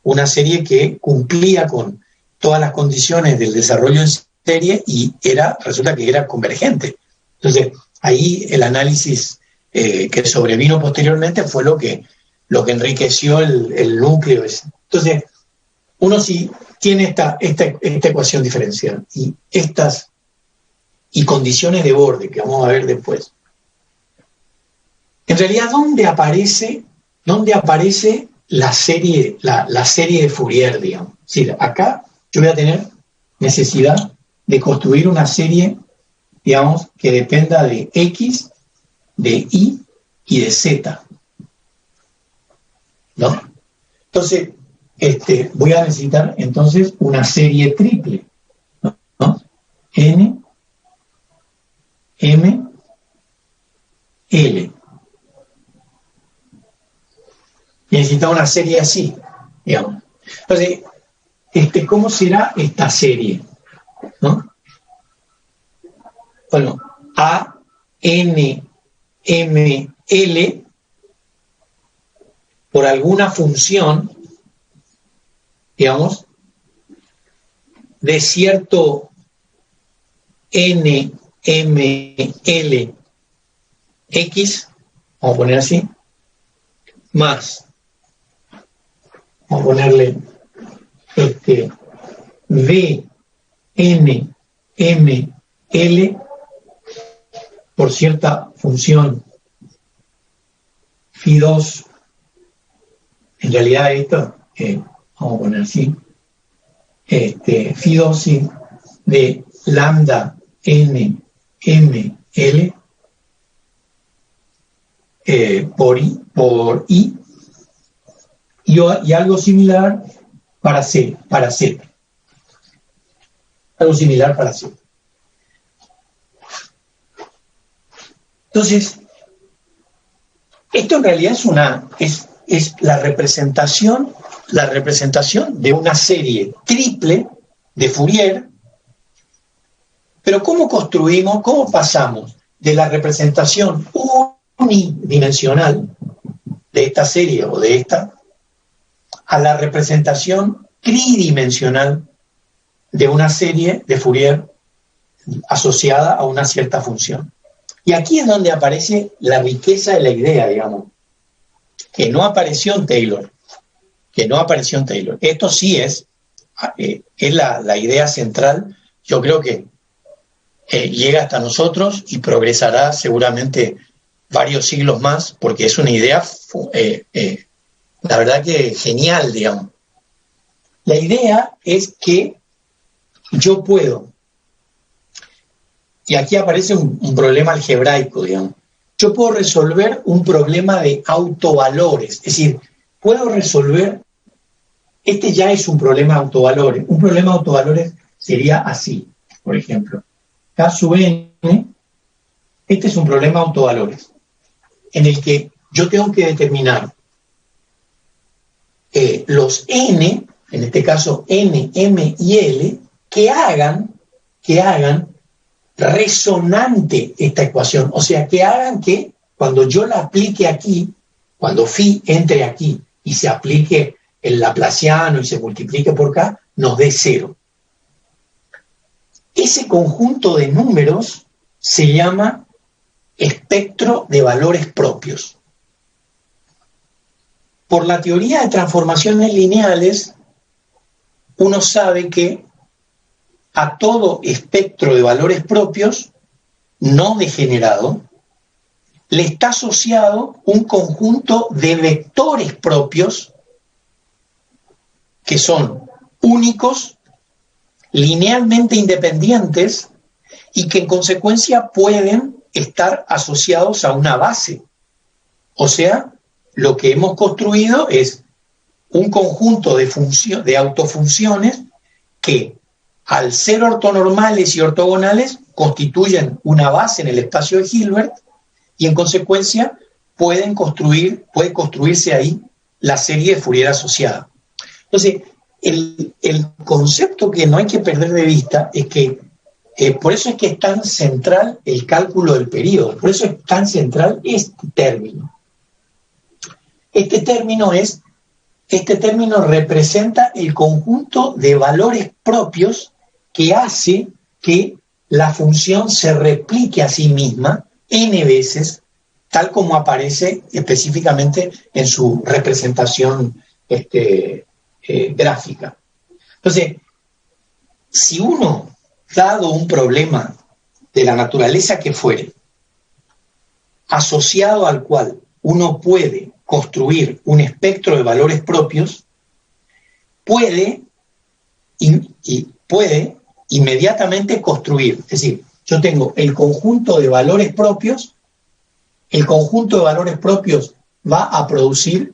una serie que cumplía con todas las condiciones del desarrollo en serie y resulta que era convergente. Entonces, ahí el análisis que sobrevino posteriormente fue lo que enriqueció el núcleo ese. Entonces, uno sí tiene esta ecuación diferencial y condiciones de borde que vamos a ver después. En realidad, ¿dónde aparece la serie de Fourier, digamos? Es decir, acá yo voy a tener necesidad de construir una serie, digamos, que dependa de X, de Y y de Z, ¿no? Entonces, voy a necesitar entonces una serie triple, ¿no? N, M, L. Y necesitamos una serie así, digamos. Entonces, ¿cómo será esta serie? ¿No? Bueno, A, N, M, L, por alguna función, digamos, de cierto N, M, L, X, vamos a poner así, más, vamos a ponerle V, N, M, L, por cierta función Φ2, en realidad esto, vamos a poner así, Φ2 sí, de lambda N, M, L, por I, y algo similar para Z. Algo similar para Z. Entonces, esto en realidad es la representación de una serie triple de Fourier, pero ¿cómo pasamos de la representación unidimensional de esta serie o de esta a la representación tridimensional de una serie de Fourier asociada a una cierta función? Y aquí es donde aparece la riqueza de la idea, digamos, que no apareció en Taylor. Esto sí es la idea central. Yo creo que llega hasta nosotros y progresará seguramente varios siglos más, porque es una idea, la verdad que genial, digamos. La idea es que yo puedo, y aquí aparece un problema algebraico, digamos. Yo puedo resolver un problema de autovalores, es decir, puedo resolver, ya es un problema de autovalores. Un problema de autovalores sería así, por ejemplo. K sub n, este es un problema de autovalores, en el que yo tengo que determinar los n, en este caso n, m y l, que hagan resonante esta ecuación, o sea, que hagan que cuando yo la aplique aquí, cuando phi entre aquí y se aplique el laplaciano y se multiplique por k, nos dé 0. Ese conjunto de números se llama espectro de valores propios. Por la teoría de transformaciones lineales, uno sabe que a todo espectro de valores propios no degenerado le está asociado un conjunto de vectores propios que son únicos, linealmente independientes y que en consecuencia pueden estar asociados a una base. O sea, lo que hemos construido es un conjunto de autofunciones que, al ser ortonormales y ortogonales, constituyen una base en el espacio de Hilbert y en consecuencia puede construirse ahí la serie de Fourier asociada. Entonces, el concepto que no hay que perder de vista es que por eso es que es tan central el cálculo del período, por eso es tan central este término. Este término es este término representa el conjunto de valores propios que hace que la función se replique a sí misma n veces, tal como aparece específicamente en su representación gráfica. Entonces, si uno, dado un problema de la naturaleza que fuere, asociado al cual uno puede construir un espectro de valores propios, puede inmediatamente construir. Es decir, yo tengo el conjunto de valores propios, el conjunto de valores propios va a producir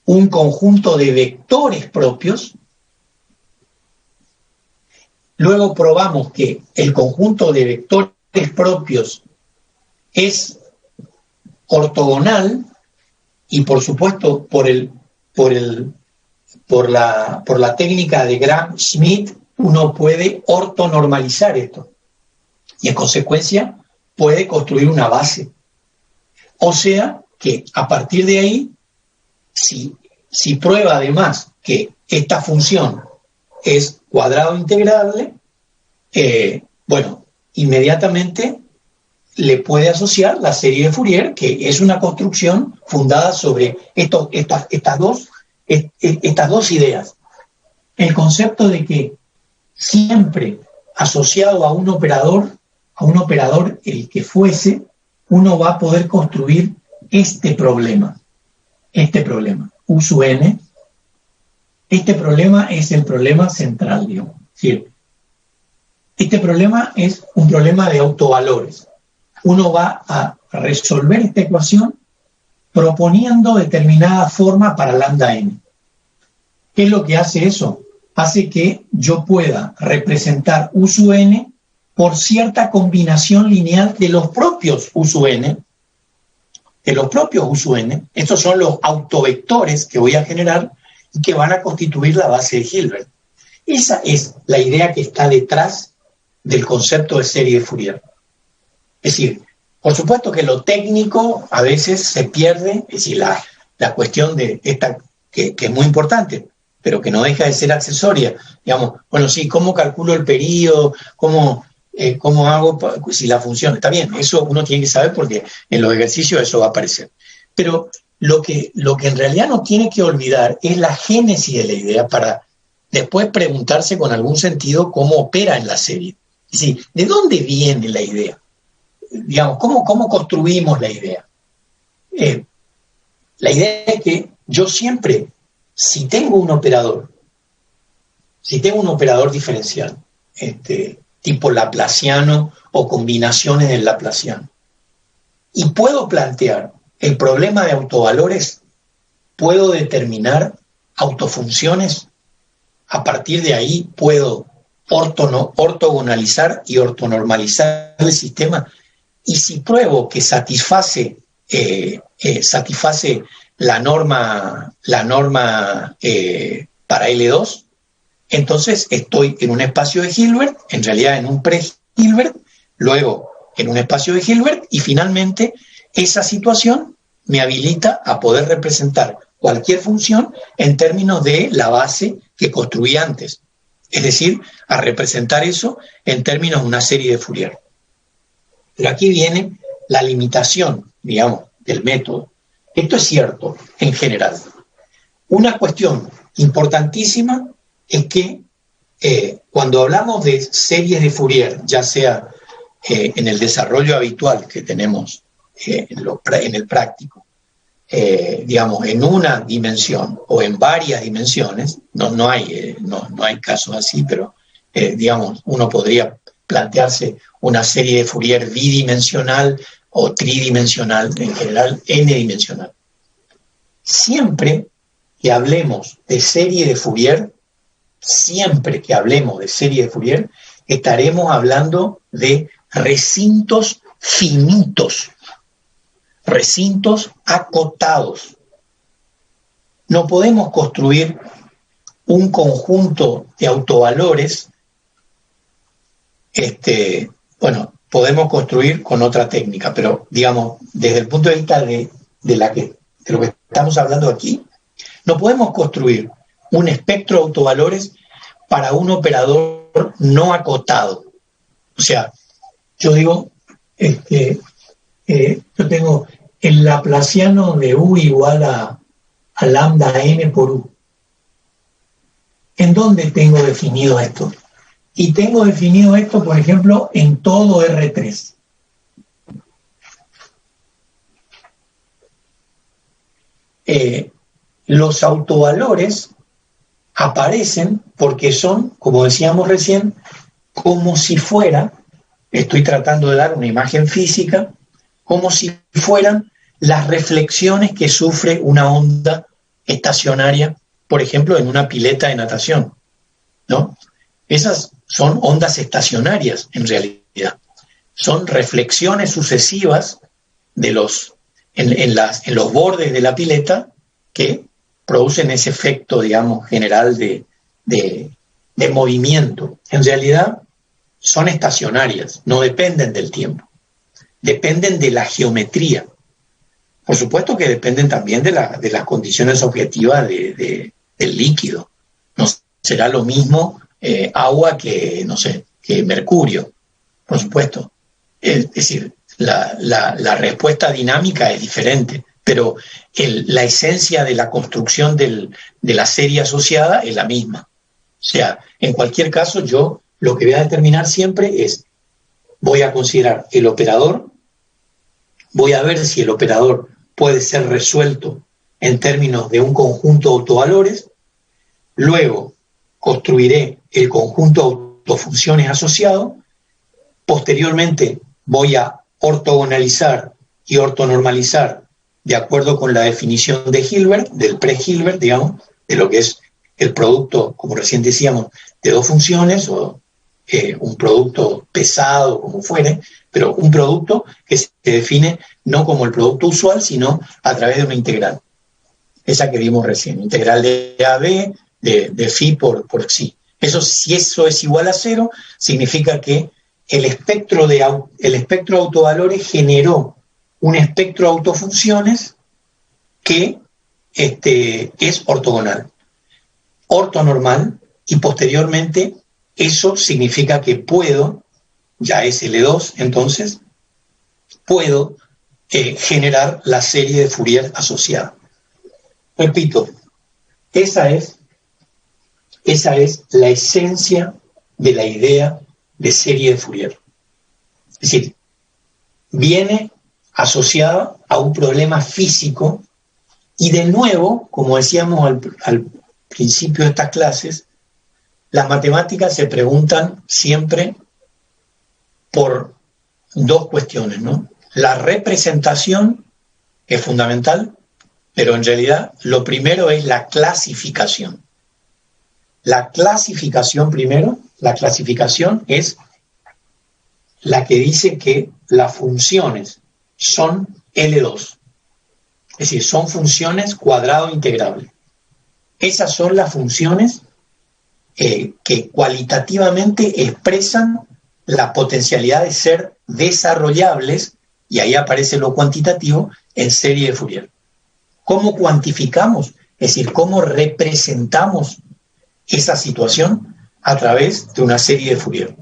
un conjunto de vectores propios. Luego probamos que el conjunto de vectores propios es ortogonal y, por supuesto, por la técnica de Gram-Schmidt uno puede ortonormalizar esto y, en consecuencia, puede construir una base. O sea que a partir de ahí, si prueba además que esta función es cuadrado integrable, bueno, inmediatamente le puede asociar la serie de Fourier, que es una construcción fundada sobre estas dos ideas. El concepto de que siempre asociado a un operador, el que fuese, uno va a poder construir este problema, U sub n. Este problema es el problema central, digamos. Es decir, este problema es un problema de autovalores. Uno va a resolver esta ecuación proponiendo determinada forma para lambda n. ¿Qué es lo que hace eso? Hace que yo pueda representar U sub n por cierta combinación lineal de los propios U sub n. Estos son los autovectores que voy a generar y que van a constituir la base de Hilbert. Esa es la idea que está detrás del concepto de serie de Fourier. Es decir, por supuesto que lo técnico a veces se pierde, es decir, la cuestión de esta, que es muy importante, pero que no deja de ser accesoria. Digamos, bueno, sí, ¿cómo calculo el período? ¿Cómo hago si la función está bien? Eso uno tiene que saber porque en los ejercicios eso va a aparecer. Pero lo que en realidad no tiene que olvidar es la génesis de la idea para después preguntarse con algún sentido cómo opera en la serie. Es decir, ¿de dónde viene la idea? Digamos, ¿cómo construimos la idea? La idea es que yo siempre, si tengo un operador diferencial, tipo laplaciano o combinaciones del laplaciano, y puedo plantear el problema de autovalores, puedo determinar autofunciones, a partir de ahí puedo ortogonalizar y ortonormalizar el sistema, y si pruebo que satisface la norma para L2, entonces estoy en un espacio de Hilbert, en realidad en un pre-Hilbert, luego en un espacio de Hilbert, y finalmente esa situación me habilita a poder representar cualquier función en términos de la base que construí antes. Es decir, a representar eso en términos de una serie de Fourier. Pero aquí viene la limitación, digamos, del método. Esto es cierto en general. Una cuestión importantísima es que cuando hablamos de series de Fourier, ya sea en el desarrollo habitual que tenemos en el práctico, digamos, en una dimensión o en varias dimensiones, no hay casos así, pero digamos, uno podría plantearse una serie de Fourier bidimensional o tridimensional, en general n-dimensional. Siempre que hablemos de serie de Fourier, estaremos hablando de recintos finitos, recintos acotados. No podemos construir un conjunto de autovalores, bueno, podemos construir con otra técnica, pero digamos, desde el punto de vista de lo que estamos hablando aquí, No podemos construir un espectro de autovalores para un operador no acotado. O sea, yo digo, yo tengo el laplaciano de U igual a lambda n por U. ¿En dónde tengo definido esto? Y tengo definido esto, por ejemplo, en todo R3. Los autovalores aparecen porque son, como decíamos recién, como si fuera, estoy tratando de dar una imagen física, como si fueran las reflexiones que sufre una onda estacionaria, por ejemplo, en una pileta de natación, ¿no? Esas son ondas estacionarias, en realidad. Son reflexiones sucesivas de en los bordes de la pileta que producen ese efecto, digamos, general de movimiento. En realidad son estacionarias, no dependen del tiempo, dependen de la geometría. Por supuesto que dependen también de las condiciones objetivas del líquido. No será lo mismo agua que, no sé, que mercurio, por supuesto. Es decir, la respuesta dinámica es diferente, pero la esencia de la construcción de la serie asociada es la misma. O sea, en cualquier caso, yo lo que voy a determinar siempre es, voy a considerar el operador, voy a ver si el operador puede ser resuelto en términos de un conjunto de autovalores, luego construiré el conjunto de autofunciones asociado, posteriormente voy a ortogonalizar y ortonormalizar de acuerdo con la definición de Hilbert, del pre-Hilbert, digamos, de lo que es el producto, como recién decíamos, de dos funciones o un producto pesado, como fuere, pero un producto que se define no como el producto usual, sino a través de una integral. Esa que vimos recién, integral de AB, de phi por psi. Eso, si eso es igual a cero, significa que el espectro de autovalores generó un espectro de autofunciones que es ortogonal, ortonormal, y posteriormente eso significa que puedo, ya es L2 entonces, puedo generar la serie de Fourier asociada. Repito, esa es la esencia de la idea de serie de Fourier. Es decir, viene asociada a un problema físico y de nuevo, como decíamos al principio de estas clases, las matemáticas se preguntan siempre por dos cuestiones, ¿no? La representación es fundamental, pero en realidad lo primero es la clasificación. La clasificación primero, la clasificación es la que dice que las funciones son L2, es decir, son funciones cuadrado integrable. Esas son las funciones que cualitativamente expresan la potencialidad de ser desarrollables, y ahí aparece lo cuantitativo, en serie de Fourier. ¿Cómo cuantificamos? Es decir, ¿cómo representamos esa situación? A través de una serie de Fourier.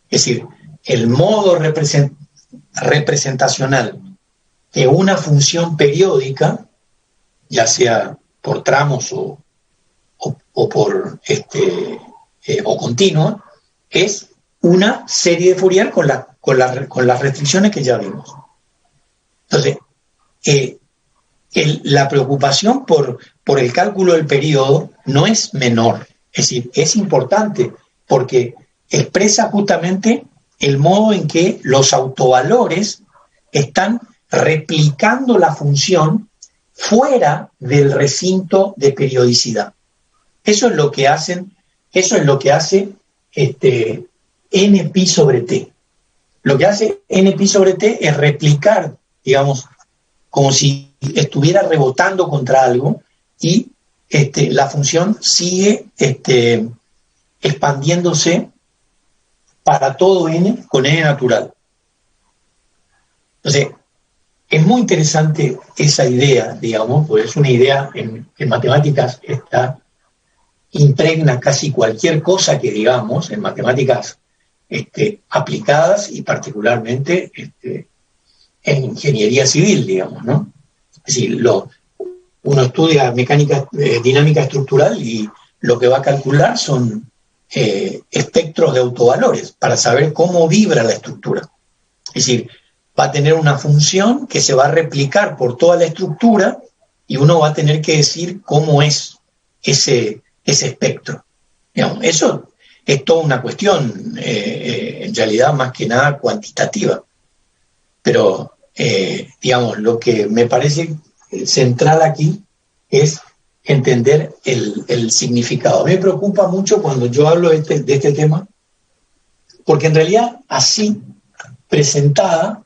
Es decir, el modo representacional de una función periódica, ya sea por tramos o por o continua, es una serie de Fourier con las restricciones que ya vimos. Entonces, la preocupación por el cálculo del periodo no es menor, es decir, es importante porque expresa justamente el modo en que los autovalores están replicando la función fuera del recinto de periodicidad. Eso es lo que hace NPi sobre T. Lo que hace NPi sobre T es replicar, digamos, como si estuviera rebotando contra algo, y la función sigue expandiéndose para todo n con n natural. Entonces, es muy interesante esa idea, digamos, pues es una idea en matemáticas está impregna casi cualquier cosa que digamos, en matemáticas aplicadas y particularmente en ingeniería civil, digamos, ¿no? Es decir, uno estudia mecánica dinámica estructural y lo que va a calcular son espectros de autovalores para saber cómo vibra la estructura. Es decir, va a tener una función que se va a replicar por toda la estructura y uno va a tener que decir cómo es ese espectro. Digamos, eso es toda una cuestión, en realidad más que nada cuantitativa. Pero, digamos, lo que me parece central aquí es entender el significado. A mí me preocupa mucho cuando yo hablo de este tema, porque en realidad así presentada,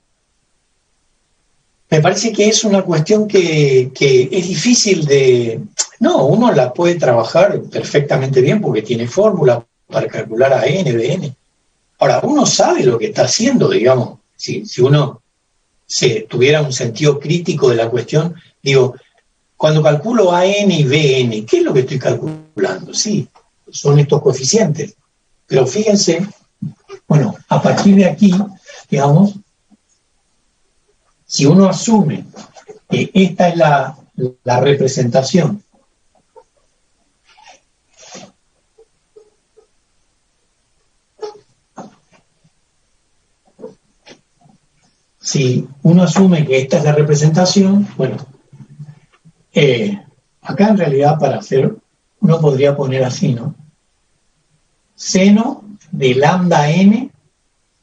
me parece que es una cuestión que es difícil de... No, uno la puede trabajar perfectamente bien porque tiene fórmula para calcular a n de n. Ahora, uno sabe lo que está haciendo, digamos. Si uno tuviera un sentido crítico de la cuestión, digo, cuando calculo a n y b n, ¿qué es lo que estoy calculando? Sí, son estos coeficientes. Pero fíjense, bueno, a partir de aquí, digamos, si uno asume que esta es la representación si uno asume que esta es la representación, bueno, acá en realidad para hacer, uno podría poner así, ¿no? Seno de lambda n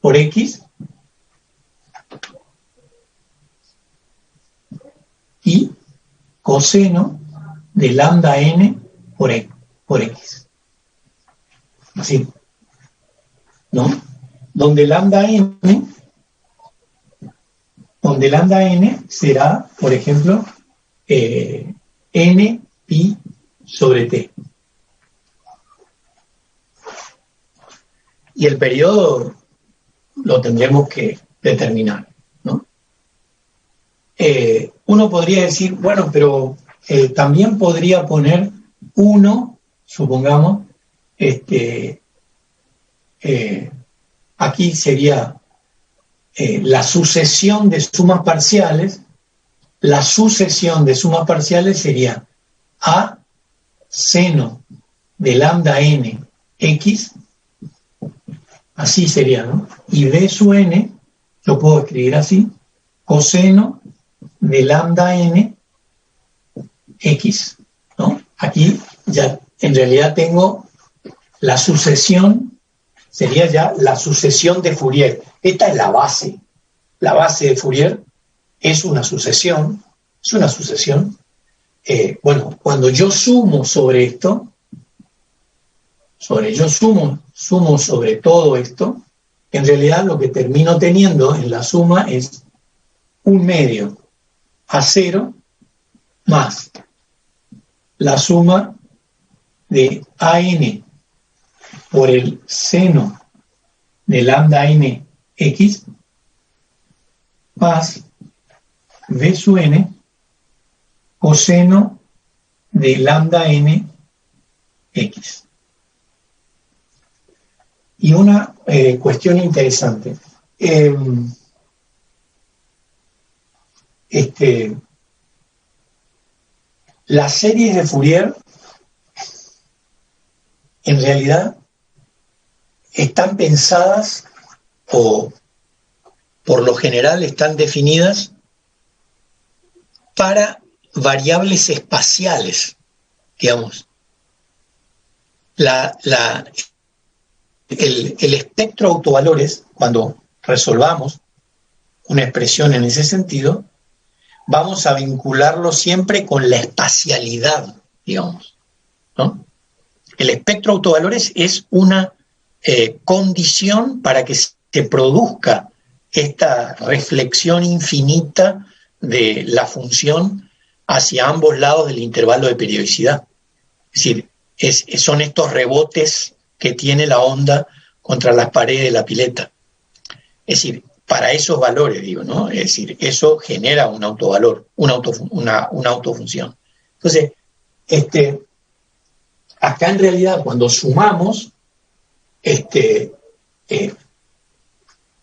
por x y coseno de lambda n por x. Así, ¿no? Donde lambda n será, por ejemplo, n pi sobre t. Y el periodo lo tendremos que determinar, ¿no? Uno podría decir, bueno, pero también podría poner 1, supongamos, aquí sería la sucesión de sumas parciales. La sucesión de sumas parciales sería a seno de lambda n x, así sería, ¿no? Y b sub n, lo puedo escribir así, coseno de lambda n x, ¿no? Aquí ya en realidad tengo la sucesión, sería ya la sucesión de Fourier. Esta es la base. La base de Fourier es una sucesión. Bueno, cuando yo sumo sobre esto, sumo sobre todo esto, en realidad lo que termino teniendo en la suma es 1/2 a 0 más la suma de an por el seno de lambda n x más b sub n coseno de lambda n x. Y una cuestión interesante. Las series de Fourier en realidad están pensadas o por lo general están definidas para variables espaciales, digamos. El espectro de autovalores, cuando resolvamos una expresión en ese sentido, vamos a vincularlo siempre con la espacialidad, digamos, ¿no? El espectro de autovalores es una condición para que se produzca esta reflexión infinita de la función hacia ambos lados del intervalo de periodicidad. Es decir, son estos rebotes que tiene la onda contra las paredes de la pileta. Es decir, para esos valores, digo, ¿no? Es decir, eso genera un autovalor, una autofunción. Entonces, acá en realidad cuando sumamos,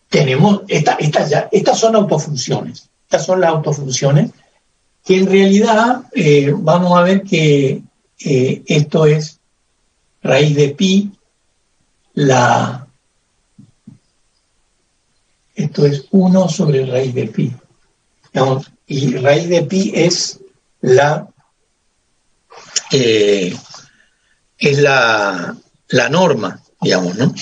tenemos, estas son autofunciones, estas son las autofunciones, que en realidad vamos a ver que esto es raíz de pi, esto es 1 sobre raíz de pi, digamos, y raíz de pi es la norma, digamos, ¿no?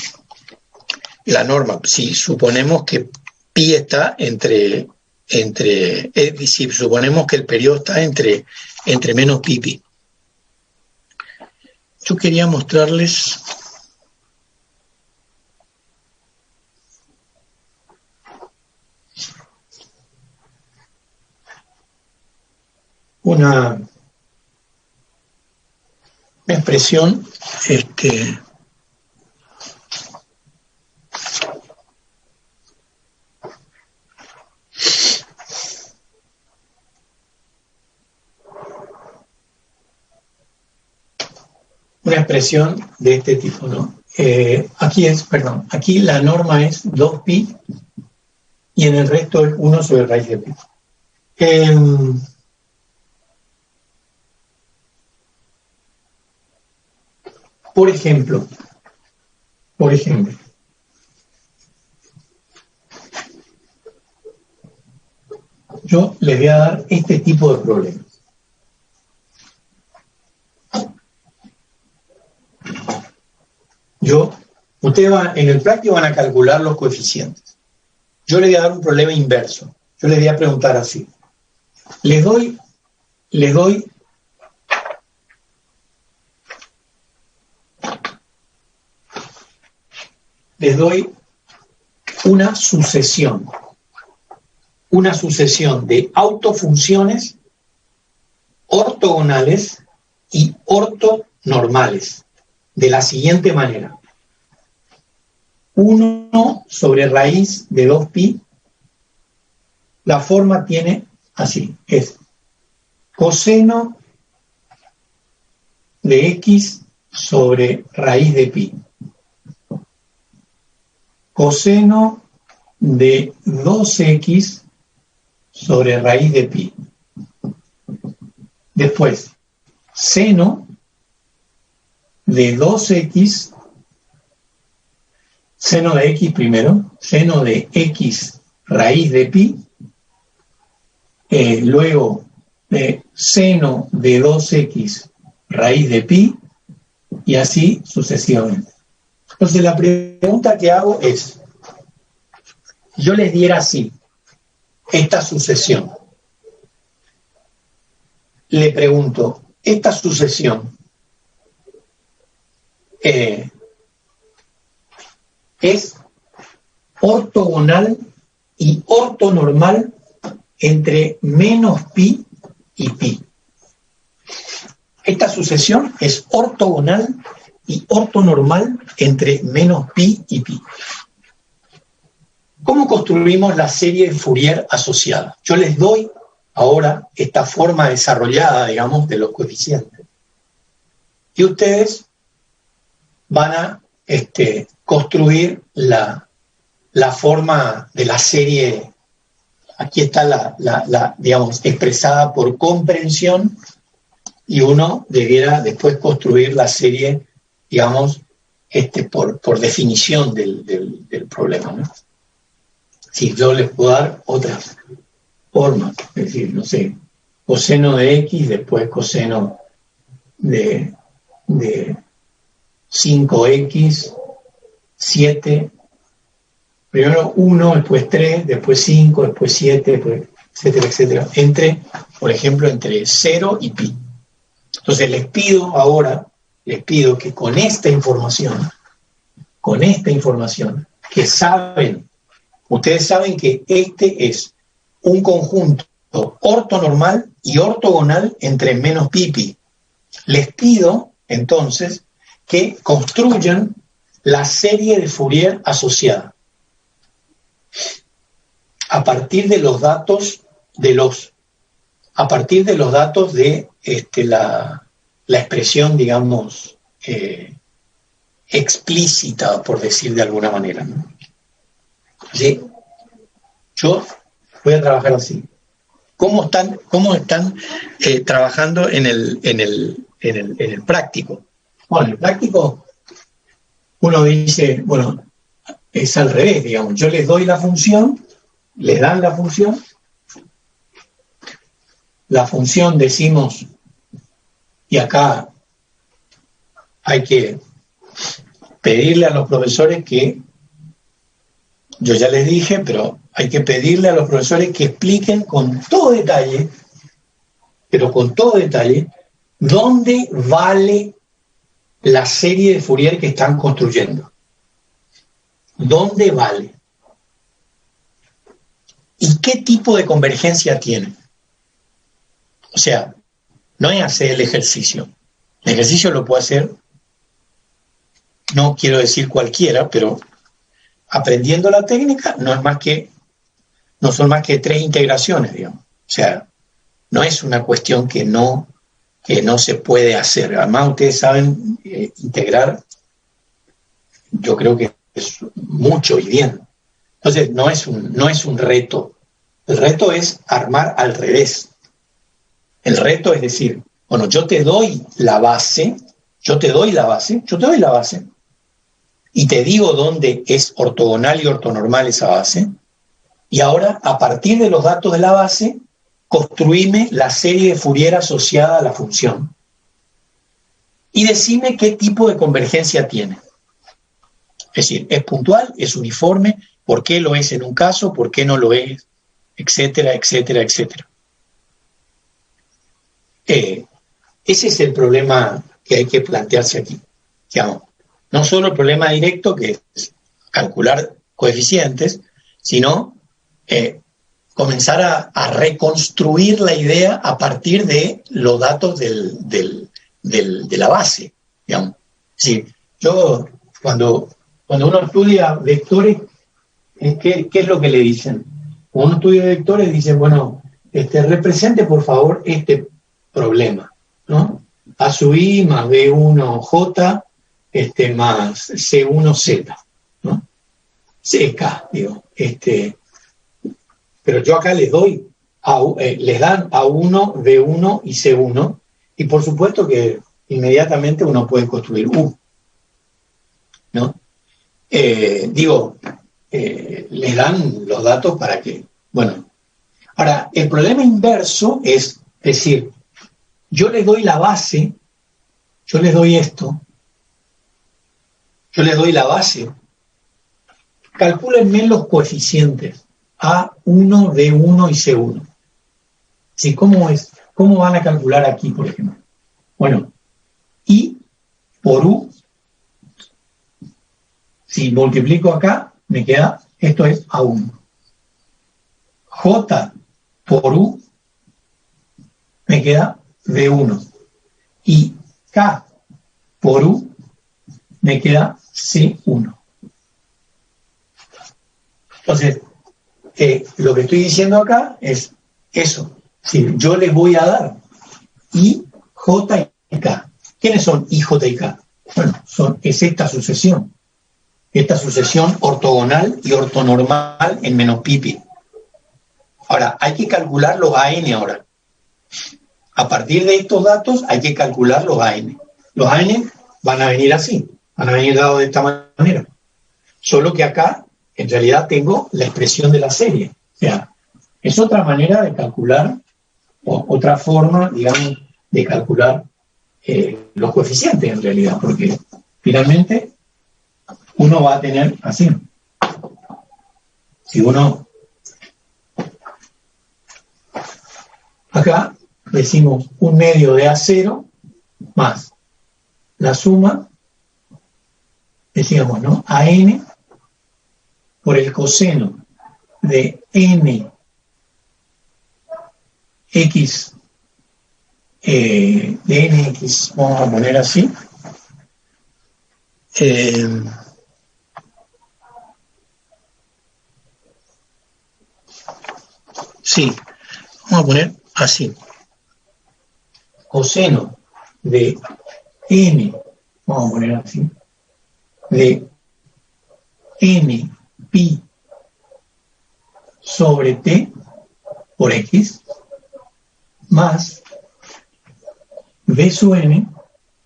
La norma, si suponemos que pi está si suponemos que el periodo está entre menos pi. Yo quería mostrarles una expresión, una expresión de este tipo, ¿no? Aquí la norma es 2pi y en el resto es 1 sobre raíz de pi. Por ejemplo, yo les voy a dar este tipo de problemas. Ustedes en el práctico van a calcular los coeficientes. Yo les voy a dar un problema inverso. Yo les voy a preguntar así. Les doy una sucesión de autofunciones ortogonales y ortonormales, de la siguiente manera. 1 sobre raíz de 2pi, la forma tiene así, es coseno de x sobre raíz de pi, coseno de 2x sobre raíz de pi. Después, seno de 2x, seno de x primero, seno de x raíz de pi, luego seno de 2x raíz de pi, y así sucesivamente. Entonces la pregunta que hago es, yo les diera así, esta sucesión. Le pregunto, ¿esta sucesión es ortogonal y ortonormal entre menos pi y pi? Esta sucesión es ortogonal y ortonormal entre menos pi y pi. ¿Cómo construimos la serie de Fourier asociada? Yo les doy ahora esta forma desarrollada, digamos, de los coeficientes. Y ustedes van a construir la forma de la serie. Aquí está digamos, expresada por comprensión, y uno debiera después construir la serie, digamos, por definición del problema, ¿no? Si yo les puedo dar otras formas, es decir, no sé, coseno de x, después coseno de 5x, 7, primero 1, después 3, después 5, después 7, después, etcétera, etcétera, por ejemplo, entre 0 y pi. Entonces les pido que con esta información, que ustedes saben que este es un conjunto ortonormal y ortogonal entre menos pi y pi. Les pido, entonces, que construyan la serie de Fourier asociada. a partir de los datos de la expresión, digamos, explícita, por decir de alguna manera, ¿no? ¿Sí? Yo voy a trabajar así. ¿Cómo están trabajando en el práctico? Bueno, en el práctico uno dice, bueno, es al revés, digamos. Yo les doy la función, les dan la función decimos, y acá hay que pedirle a los profesores que, yo ya les dije, pero hay que pedirle a los profesores que expliquen con todo detalle, pero con todo detalle, dónde vale la serie de Fourier que están construyendo. ¿Dónde vale? ¿Y qué tipo de convergencia tiene? O sea, no es hacer el ejercicio. El ejercicio lo puede hacer, no quiero decir cualquiera, pero aprendiendo la técnica no son más que 3 integraciones, digamos. O sea, no es una cuestión que no se puede hacer. Además, ustedes saben integrar, yo creo que es mucho y bien. Entonces, no es un reto. El reto es armar al revés. El reto es decir, bueno, yo te doy la base, y te digo dónde es ortogonal y ortonormal esa base, y ahora, a partir de los datos de la base, construime la serie de Fourier asociada a la función. Y decime qué tipo de convergencia tiene. Es decir, ¿es puntual? ¿Es uniforme? ¿Por qué lo es en un caso? ¿Por qué no lo es? Etcétera, etcétera, etcétera. Ese es el problema que hay que plantearse aquí. Digamos, no solo el problema directo, que es calcular coeficientes, sino comenzar a reconstruir la idea a partir de los datos de la base. Digamos. Es decir, yo cuando uno estudia vectores, ¿qué es lo que le dicen? Cuando uno estudia vectores, dicen, bueno, represente por favor este problema, ¿no? A sub i más b1j más c1z, ¿no? ck, digo. Pero yo acá les doy, les dan A1, B1 y C1, y por supuesto que inmediatamente uno puede construir U, ¿no? Les dan los datos para que, bueno. Ahora, el problema inverso es decir, yo les doy la base, yo les doy esto, yo les doy la base, calcúlenme los coeficientes A1, B1 y C1. ¿Sí? ¿Cómo van a calcular aquí, por ejemplo? Bueno, I por U, si multiplico acá, me queda, esto es A1. J por U, me queda B1. Y K por U, me queda C1. Entonces, lo que estoy diciendo acá es eso. Sí, yo les voy a dar I, J y K. ¿Quiénes son I, J y K? Bueno, es esta sucesión ortogonal y ortonormal en menos pi. Ahora, hay que calcular los AN ahora. A partir de estos datos hay que calcular los AN. Los AN van a venir así, van a venir dados de esta manera. Solo que acá, en realidad, tengo la expresión de la serie. O sea, es otra manera de calcular, o otra forma, digamos, de calcular los coeficientes, en realidad, porque finalmente uno va a tener así. Si uno... Acá decimos 1/2 de A0 más la suma, decíamos, ¿no? AN por el coseno de n x, de nx, vamos a poner así, Sí, vamos a poner así. Coseno de n, vamos a poner así, de n pi sobre t por x más b sub n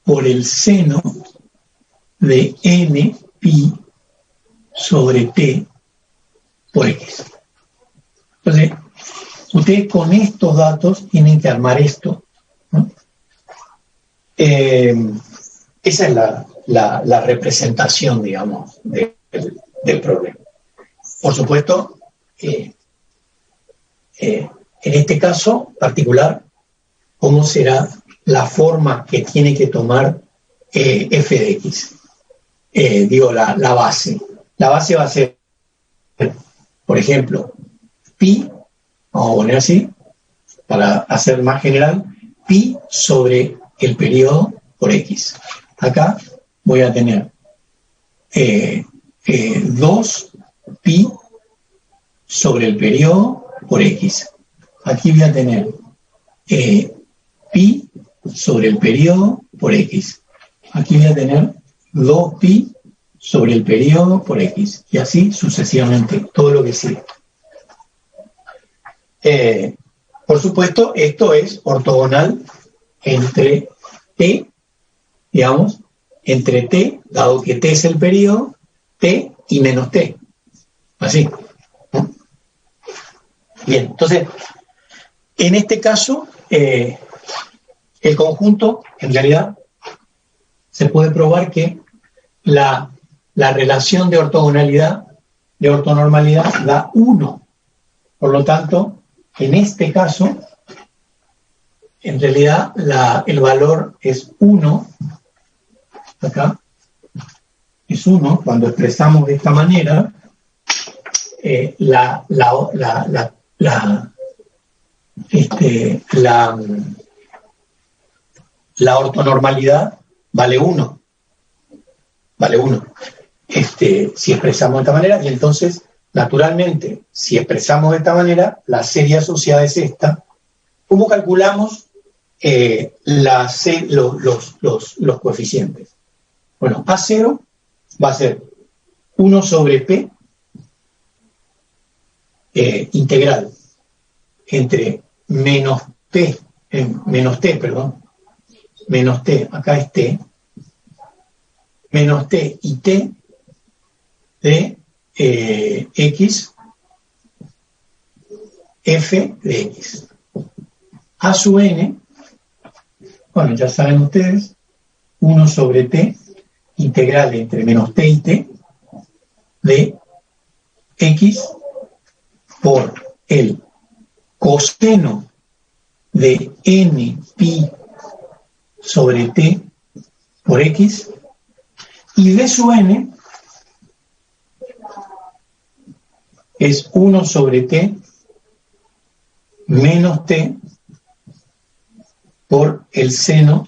por el seno de n pi sobre t por x. Entonces, ustedes con estos datos tienen que armar esto, ¿no? Esa es la representación, digamos, del problema. Por supuesto, en este caso particular, ¿cómo será la forma que tiene que tomar f de x? La base. La base va a ser, por ejemplo, pi, vamos a poner así, para hacer más general, pi sobre el periodo por x. Acá voy a tener 2 pi sobre el periodo por x. Aquí voy a tener pi sobre el periodo por x. Aquí voy a tener 2 pi sobre el periodo por x. Y así sucesivamente, todo lo que sigue. Por supuesto, esto es ortogonal entre t, digamos, entre t, dado que t es el periodo, t y menos t. Así. Bien, entonces, en este caso, el conjunto, en realidad, se puede probar que la relación de ortogonalidad, de ortonormalidad, da 1. Por lo tanto, en este caso, en realidad, el valor es 1. Acá es 1. Cuando expresamos de esta manera, la ortonormalidad vale 1. Vale 1. Si expresamos de esta manera, y entonces, naturalmente, si expresamos de esta manera, la serie asociada es esta. ¿Cómo calculamos los coeficientes? Bueno, A0 va a ser 1 sobre P integral entre menos T, acá es T, menos T y T de X, F de X. A sub n, bueno, ya saben ustedes, 1 sobre T, integral entre menos T y T, de X por el coseno de n pi sobre T por X, y B sub n es 1 sobre T menos T por el seno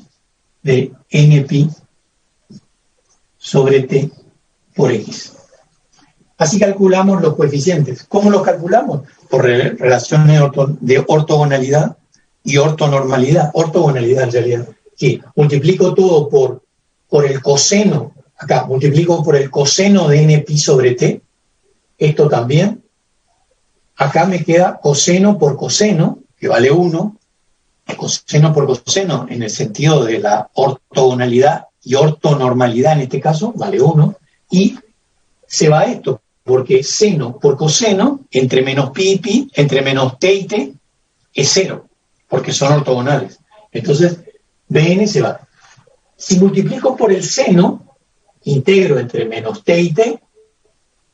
de n pi sobre T por X. Así calculamos los coeficientes. ¿Cómo los calculamos? Por relaciones de ortogonalidad y ortonormalidad. Ortogonalidad, en realidad, que multiplico todo por el coseno, acá multiplico por el coseno de n pi sobre T, esto también. Acá me queda coseno por coseno, que vale 1, coseno por coseno, en el sentido de la ortogonalidad y ortonormalidad en este caso, vale 1, y se va esto, porque seno por coseno, entre menos pi y pi, entre menos t y t, es 0, porque son ortogonales. Entonces, Bn se va. Si multiplico por el seno, integro entre menos t y t,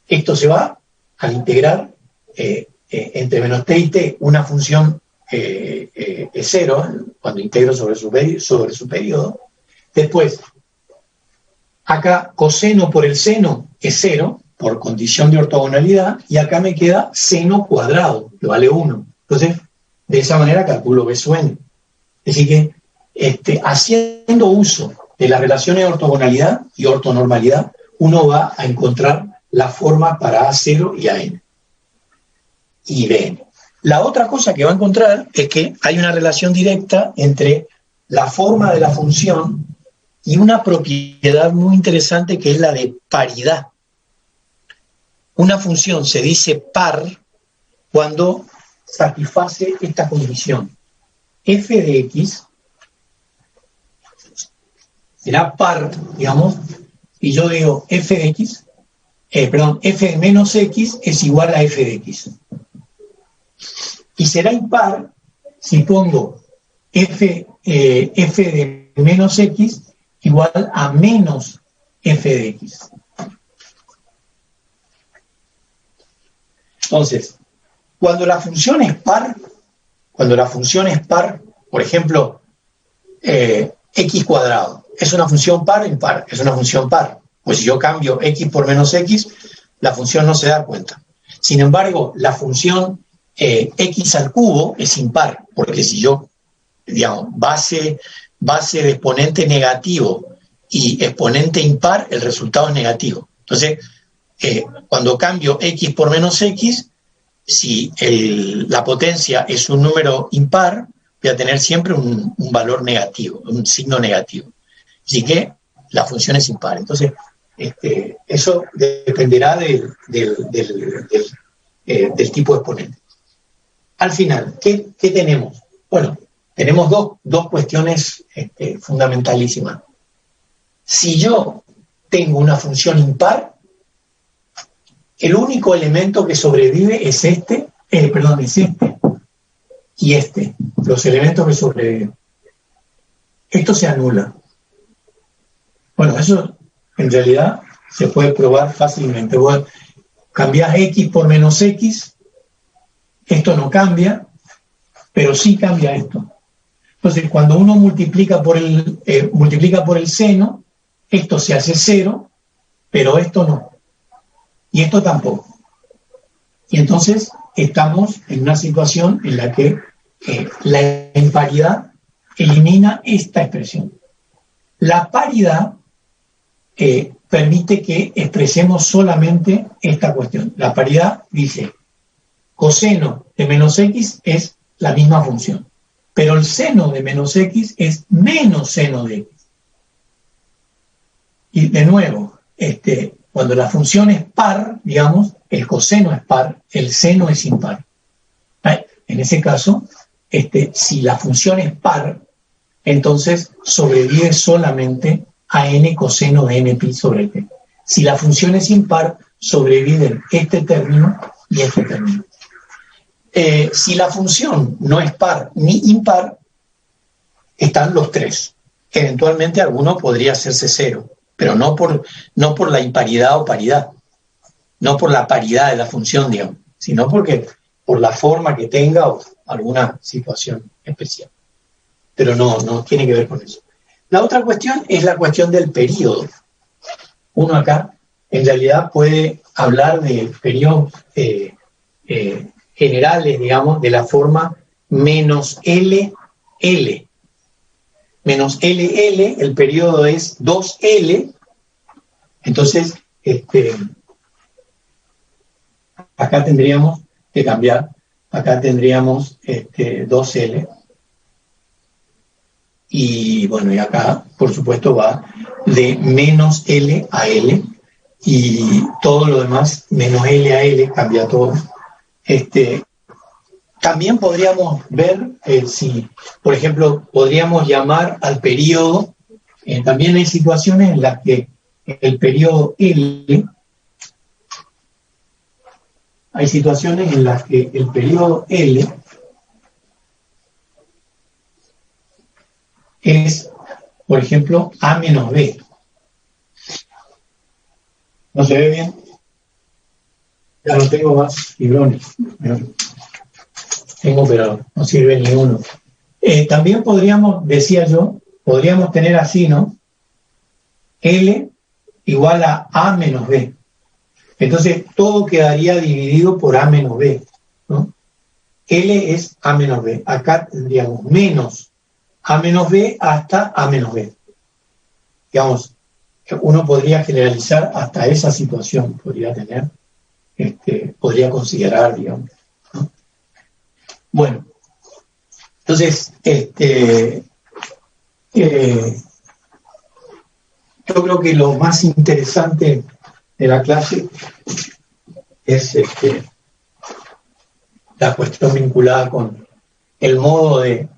esto se va al integrar entre menos t y t una función es 0, cuando integro sobre su periodo. Después, acá coseno por el seno es 0, por condición de ortogonalidad, y acá me queda seno cuadrado, que vale 1. Entonces, de esa manera calculo B sub n. Es decir que, haciendo uso de las relaciones de ortogonalidad y ortonormalidad, uno va a encontrar la forma para A0 y AN y Bn. La otra cosa que va a encontrar es que hay una relación directa entre la forma de la función y una propiedad muy interesante que es la de paridad. Una función se dice par cuando satisface esta condición. F de X será par, digamos, y yo digo F de X, F de menos X es igual a F de X. Y será impar si pongo F de menos X igual a menos F de X. Entonces, cuando la función es par, por ejemplo, x cuadrado, ¿es una función par o impar? Es una función par. Pues si yo cambio x por menos x, la función no se da cuenta. Sin embargo, la función x al cubo es impar, porque si yo, digamos, base de exponente negativo y exponente impar, el resultado es negativo. Entonces, cuando cambio x por menos x, si la potencia es un número impar, voy a tener siempre un valor negativo, un signo negativo. Así que la función es impar. Entonces, eso dependerá del tipo de exponente. Al final, ¿qué tenemos? Bueno, tenemos dos cuestiones fundamentalísimas. Si yo tengo una función impar, el único elemento que sobrevive es este y este, los elementos que sobreviven. Esto se anula. Bueno, eso en realidad se puede probar fácilmente. Vos cambiás x por menos x, esto no cambia, pero sí cambia esto. Entonces, cuando uno multiplica por el seno, esto se hace 0, pero esto no. Y esto tampoco. Y entonces estamos en una situación en la que la imparidad elimina esta expresión. La paridad permite que expresemos solamente esta cuestión. La paridad dice, coseno de menos x es la misma función, pero el seno de menos x es menos seno de x. Y de nuevo, cuando la función es par, digamos, el coseno es par, el seno es impar. En ese caso, si la función es par, entonces sobrevive solamente a n coseno de n pi sobre t. Si la función es impar, sobreviven este término y este término. Si la función no es par ni impar, están los tres. Eventualmente alguno podría hacerse 0, pero no por la imparidad o paridad, no por la paridad de la función, digamos, sino por la forma que tenga o alguna situación especial. Pero no tiene que ver con eso. La otra cuestión es la cuestión del período. Uno acá, en realidad, puede hablar de periodos generales, digamos, de la forma menos LL. Menos LL, el periodo es 2L. Entonces, acá tendríamos que cambiar. Acá tendríamos 2L. Y bueno, y acá, por supuesto, va de menos L a L, y todo lo demás, menos L a L, cambia todo. También podríamos ver si, por ejemplo, podríamos llamar al periodo, también hay situaciones en las que el periodo L, hay situaciones en las que el periodo L es, por ejemplo, A menos B. ¿No se ve bien? Ya no tengo más fibrones. Tengo, pero no sirve ni uno. También podríamos, decía yo, podríamos tener así, ¿no? L igual a A menos B. Entonces, todo quedaría dividido por A menos B, ¿no? L es A menos B. Acá tendríamos menos A menos B hasta A menos B. Digamos, uno podría generalizar hasta esa situación, podría tener, podría considerar, digamos, ¿no? Bueno, entonces, yo creo que lo más interesante de la clase es la cuestión vinculada con el modo de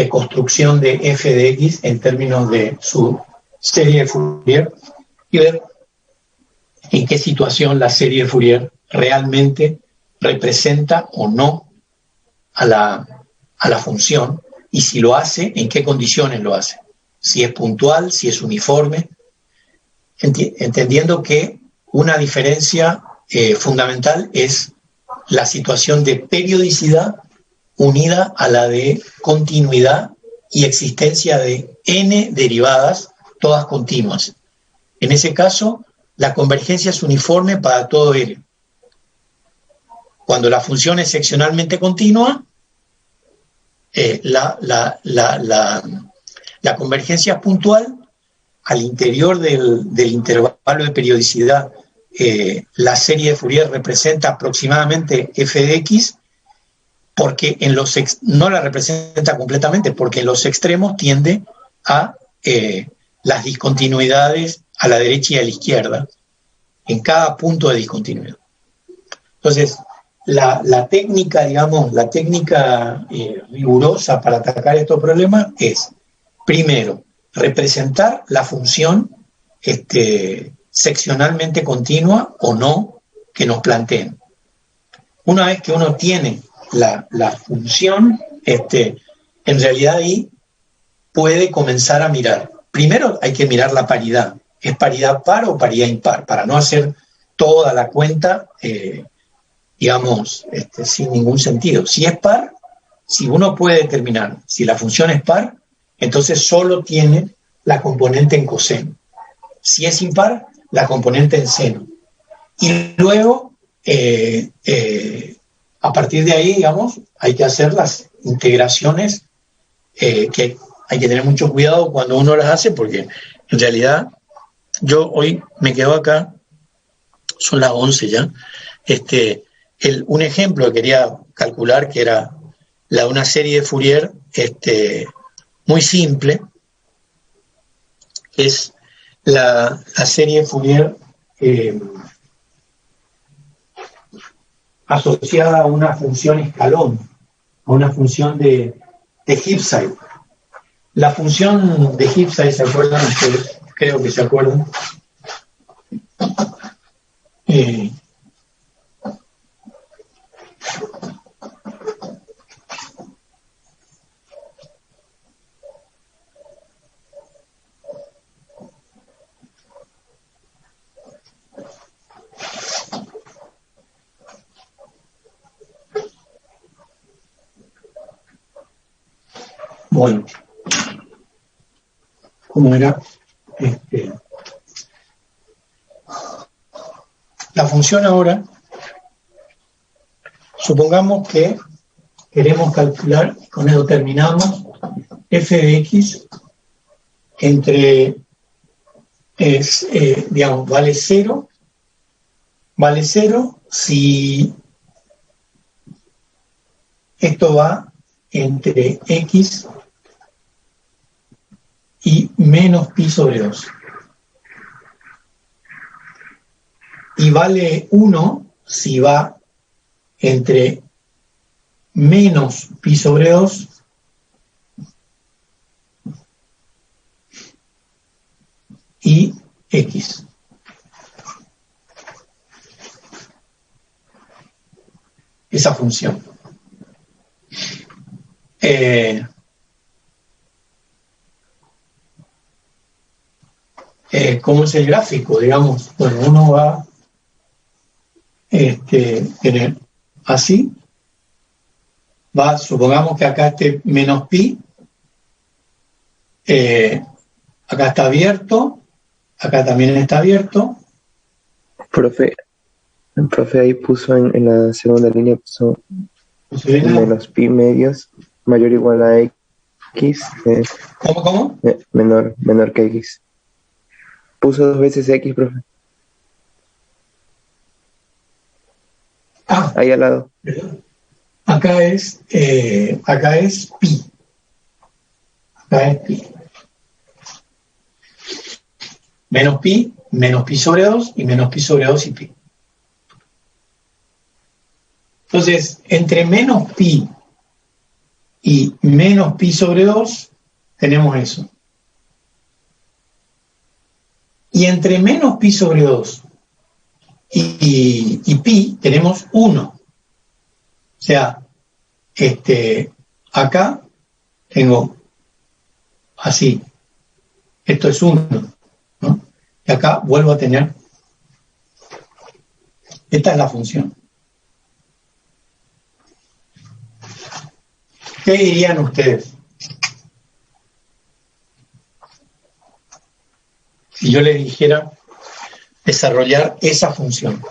construcción de f de x en términos de su serie de Fourier y ver en qué situación la serie de Fourier realmente representa o no a la función, y si lo hace, en qué condiciones lo hace. Si es puntual, si es uniforme, entendiendo que una diferencia fundamental es la situación de periodicidad unida a la de continuidad y existencia de n derivadas, todas continuas. En ese caso, la convergencia es uniforme para todo L. Cuando la función es seccionalmente continua, la convergencia es puntual. Al interior del intervalo de periodicidad, la serie de Fourier representa aproximadamente f de x, porque no la representa completamente, porque en los extremos tiende a las discontinuidades a la derecha y a la izquierda, en cada punto de discontinuidad. Entonces, la técnica, digamos, la técnica rigurosa para atacar estos problemas es, primero, representar la función seccionalmente continua o no que nos planteen. Una vez que uno tiene la función, en realidad ahí puede comenzar a mirar. Primero hay que mirar la paridad. ¿Es paridad par o paridad impar? Para no hacer toda la cuenta, digamos, sin ningún sentido. Si es par, si uno puede determinar si la función es par, entonces solo tiene la componente en coseno. Si es impar, la componente en seno. Y luego, a partir de ahí, digamos, hay que hacer las integraciones, que hay que tener mucho cuidado cuando uno las hace, porque en realidad yo hoy me quedo acá, son las 11 ya, un ejemplo que quería calcular, que era la de una serie de Fourier muy simple, que es la serie de Fourier asociada a una función escalón, a una función de Heaviside. La función de Heaviside, ¿se acuerdan ustedes? Creo que se acuerdan. Bueno, ¿cómo era? La función ahora, supongamos que queremos calcular, con eso terminamos, f de x entre, digamos, vale cero si esto va entre x y menos pi sobre 2. Y vale 1 si va entre menos pi sobre 2 y x. Esa función. ¿Cómo es el gráfico? Digamos, bueno, uno va a tener así, supongamos que acá esté menos pi, acá está abierto, acá también está abierto. Profe, ahí puso en la segunda línea, puso menos pi medios mayor o igual a x. ¿Cómo? Menor que x. Puso 2 veces x, profe. Ahí al lado. Acá acá es pi. Acá es pi. Menos pi sobre 2 y menos pi sobre 2 y pi. Entonces, entre menos pi y menos pi sobre 2, tenemos eso. Y entre menos pi sobre 2 y pi, tenemos 1. O sea, acá tengo así. Esto es 1, ¿no? Y acá vuelvo a tener. Esta es la función. ¿Qué dirían ustedes? Si yo les dijera desarrollar esa función.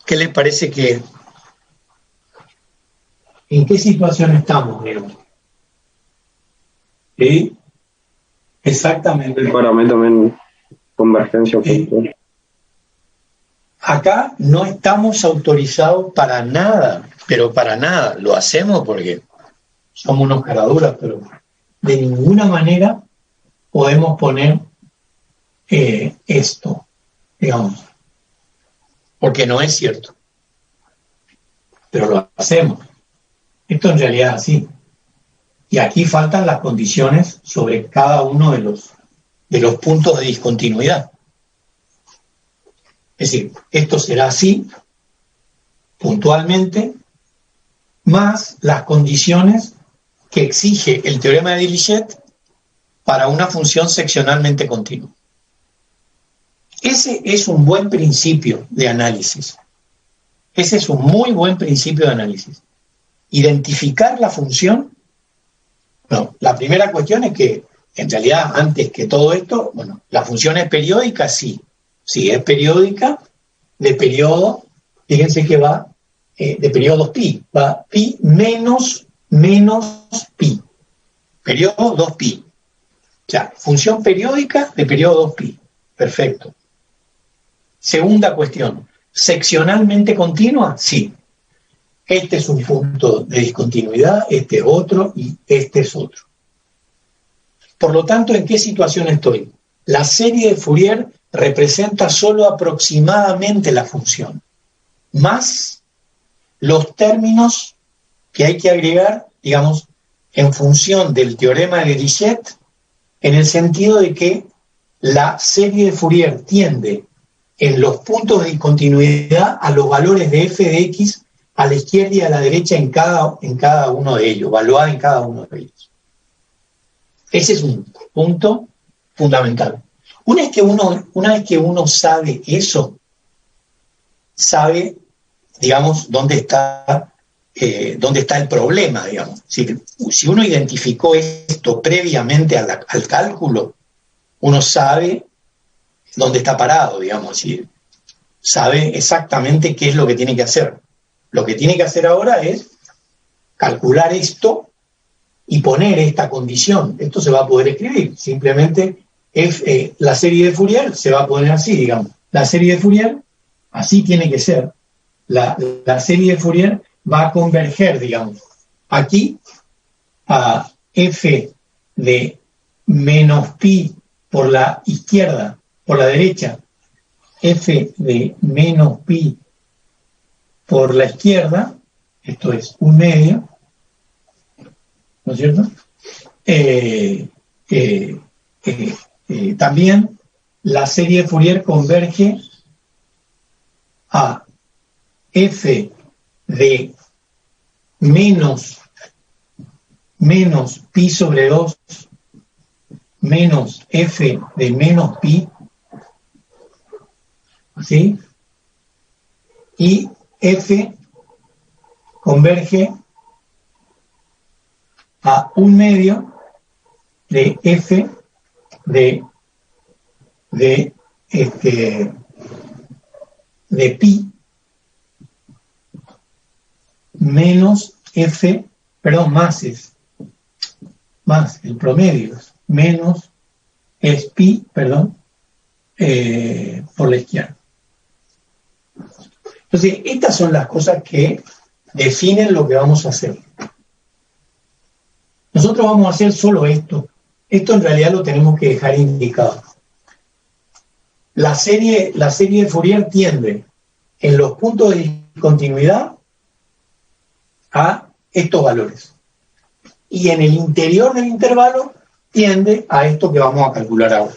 ¿Qué les parece que... ¿En qué situación estamos, digamos? ¿Sí? Exactamente. Para mí también convergencia puntual. Acá no estamos autorizados para nada, pero para nada. Lo hacemos porque somos unos caraduras, pero de ninguna manera podemos poner esto, digamos, porque no es cierto. Pero lo hacemos. Esto en realidad es así. Y aquí faltan las condiciones sobre cada uno de los puntos de discontinuidad. Es decir, esto será así, puntualmente, más las condiciones que exige el teorema de Dirichlet para una función seccionalmente continua. Ese es un buen principio de análisis. Ese es un muy buen principio de análisis. Identificar la función. No, la primera cuestión es que, en realidad, antes que todo esto, bueno, la función es periódica, sí. Si es periódica, de periodo, fíjense que va de periodo pi, va pi menos pi. Periodo 2pi. O sea, función periódica de periodo 2pi. Perfecto. Segunda cuestión, ¿seccionalmente continua? Sí. Este es un punto de discontinuidad, este es otro y este es otro. Por lo tanto, ¿en qué situación estoy? La serie de Fourier representa solo aproximadamente la función, más los términos que hay que agregar, digamos, en función del teorema de Dirichlet, en el sentido de que la serie de Fourier tiende en los puntos de discontinuidad a los valores de f de x a la izquierda y a la derecha en cada uno de ellos, evaluada en cada uno de ellos. Ese es un punto fundamental. Una vez que uno sabe eso, sabe, digamos, dónde está el problema, digamos. Si uno identificó esto previamente al cálculo, uno sabe dónde está parado, digamos, sabe exactamente qué es lo que tiene que hacer. Lo que tiene que hacer ahora es calcular esto y poner esta condición. Esto se va a poder escribir. Simplemente la serie de Fourier se va a poner así, digamos. La serie de Fourier, así tiene que ser. La serie de Fourier va a converger, digamos, aquí a f de menos pi por la izquierda, por la derecha, f de menos pi por la izquierda, esto es 1/2, ¿no es cierto? También la serie de Fourier converge a f de menos pi sobre 2 menos f de menos pi, ¿sí? Y f converge a 1/2 de f de pi menos f, perdón, más es más el promedio menos es pi, perdón, por la izquierda. Entonces, estas son las cosas que definen lo que vamos a hacer. Nosotros vamos a hacer solo esto. Esto en realidad lo tenemos que dejar indicado. La serie de Fourier tiende en los puntos de discontinuidad a estos valores. Y en el interior del intervalo tiende a esto que vamos a calcular ahora.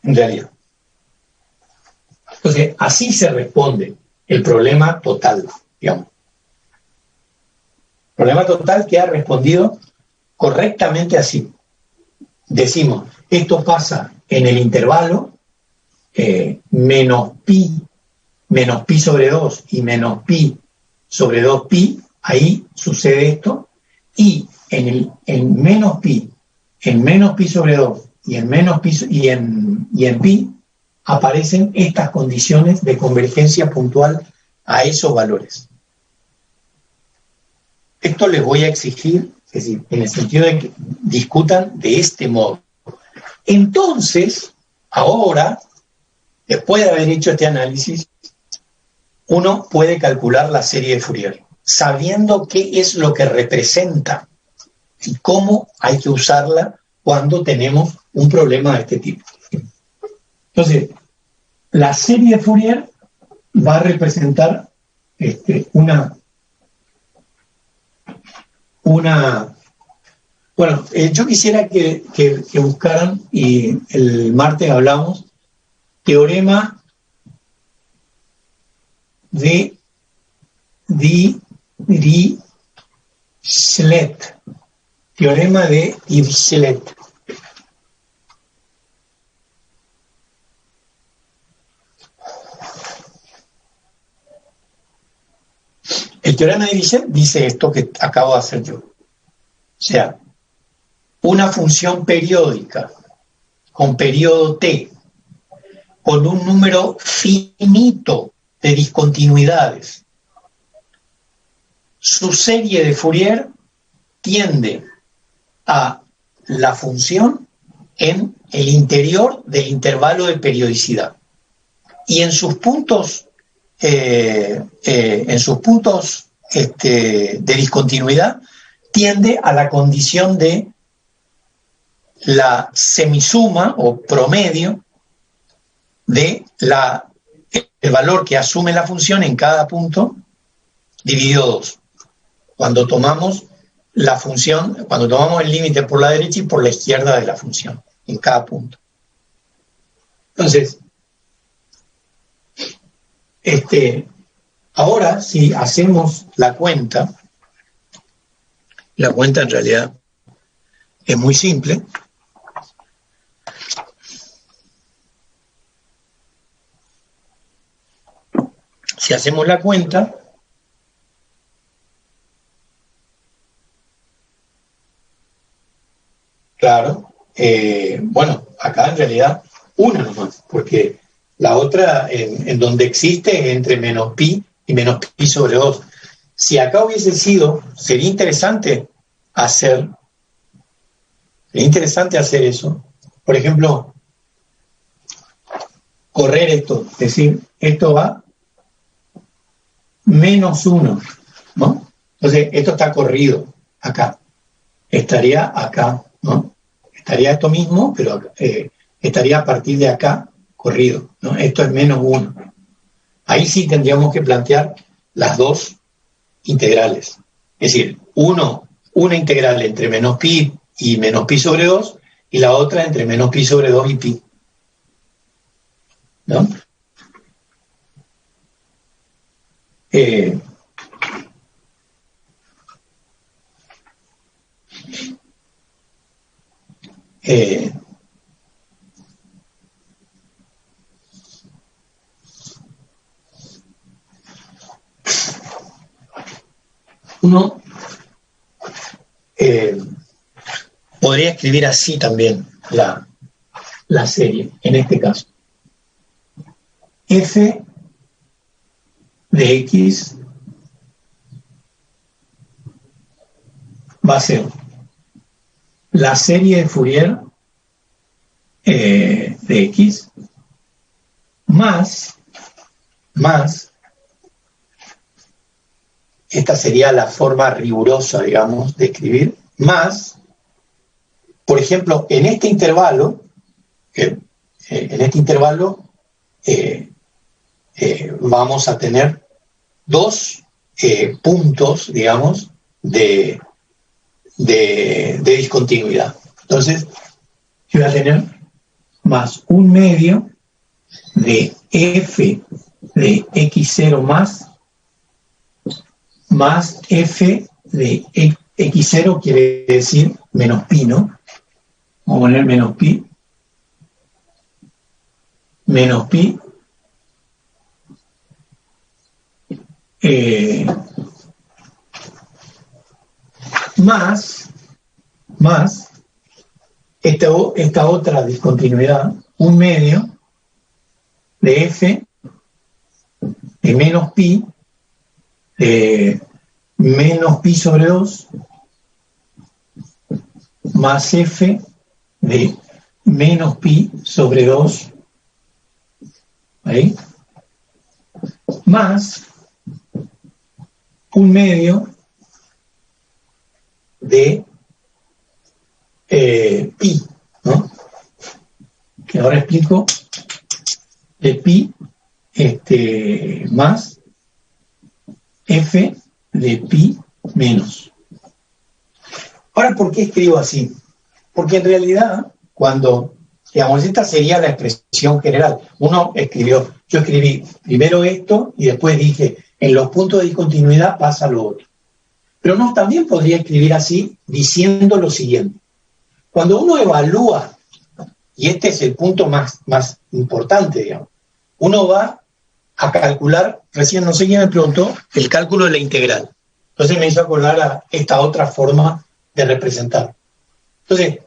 En realidad. Entonces, así se responde el problema total, digamos. El problema total que ha respondido correctamente así. Decimos, esto pasa en el intervalo menos pi sobre 2 y menos pi sobre 2 pi, ahí sucede esto, y en menos pi sobre 2 y en menos pi y en pi aparecen estas condiciones de convergencia puntual a esos valores. Esto les voy a exigir, es decir, en el sentido de que discutan de este modo. Entonces, ahora, después de haber hecho este análisis, uno puede calcular la serie de Fourier, sabiendo qué es lo que representa y cómo hay que usarla cuando tenemos un problema de este tipo. Entonces, la serie de Fourier va a representar bueno, yo quisiera que buscaran, y el martes hablamos, teorema de Dirichlet. Teorema de Dirichlet. El teorema de Dirichlet dice esto que acabo de hacer yo. O sea, una función periódica con periodo t, con un número finito de discontinuidades. Su serie de Fourier tiende a la función en el interior del intervalo de periodicidad. Y en sus puntos, de discontinuidad, tiende a la condición de la semisuma o promedio de el valor que asume la función en cada punto dividido 2. Cuando tomamos la función, cuando tomamos el límite por la derecha y por la izquierda de la función, en cada punto. Entonces, ahora si hacemos la cuenta en realidad es muy simple. Si hacemos la cuenta, claro, bueno, acá en realidad una nomás, porque la otra en donde existe es entre menos pi y menos pi sobre 2. Si acá hubiese sido, sería interesante hacer eso. Por ejemplo, correr esto, es decir, esto va menos 1, ¿no? Entonces, esto está corrido acá. Estaría acá, ¿no? Estaría esto mismo, pero estaría a partir de acá corrido, ¿no? Esto es menos 1. Ahí sí tendríamos que plantear las dos integrales. Es decir, una integral entre menos pi y menos pi sobre 2 y la otra entre menos pi sobre 2 y pi, ¿no? Uno podría escribir así también la serie, en este caso. F de X va a ser la serie de Fourier de X más, esta sería la forma rigurosa, digamos, de escribir, más, por ejemplo, en este intervalo, vamos a tener dos puntos, digamos, de discontinuidad. Entonces, yo voy a tener más un medio de f de x0 más f de x0 quiere decir menos pi, ¿no? Vamos a poner menos pi más esta otra discontinuidad, un medio de f de menos pi sobre 2 más f de menos pi sobre 2, ¿ahí? Más un medio de pi, ¿no? Que ahora explico, de pi más f de pi menos. Ahora, ¿por qué escribo así? Porque en realidad, cuando, digamos, esta sería la expresión general. Yo escribí primero esto y después dije, en los puntos de discontinuidad pasa lo otro. Pero no, también podría escribir así, diciendo lo siguiente. Cuando uno evalúa, y este es el punto más importante, digamos, uno va a calcular, recién no sé quién me preguntó, el cálculo de la integral. Entonces me hizo acordar a esta otra forma de representar. Entonces,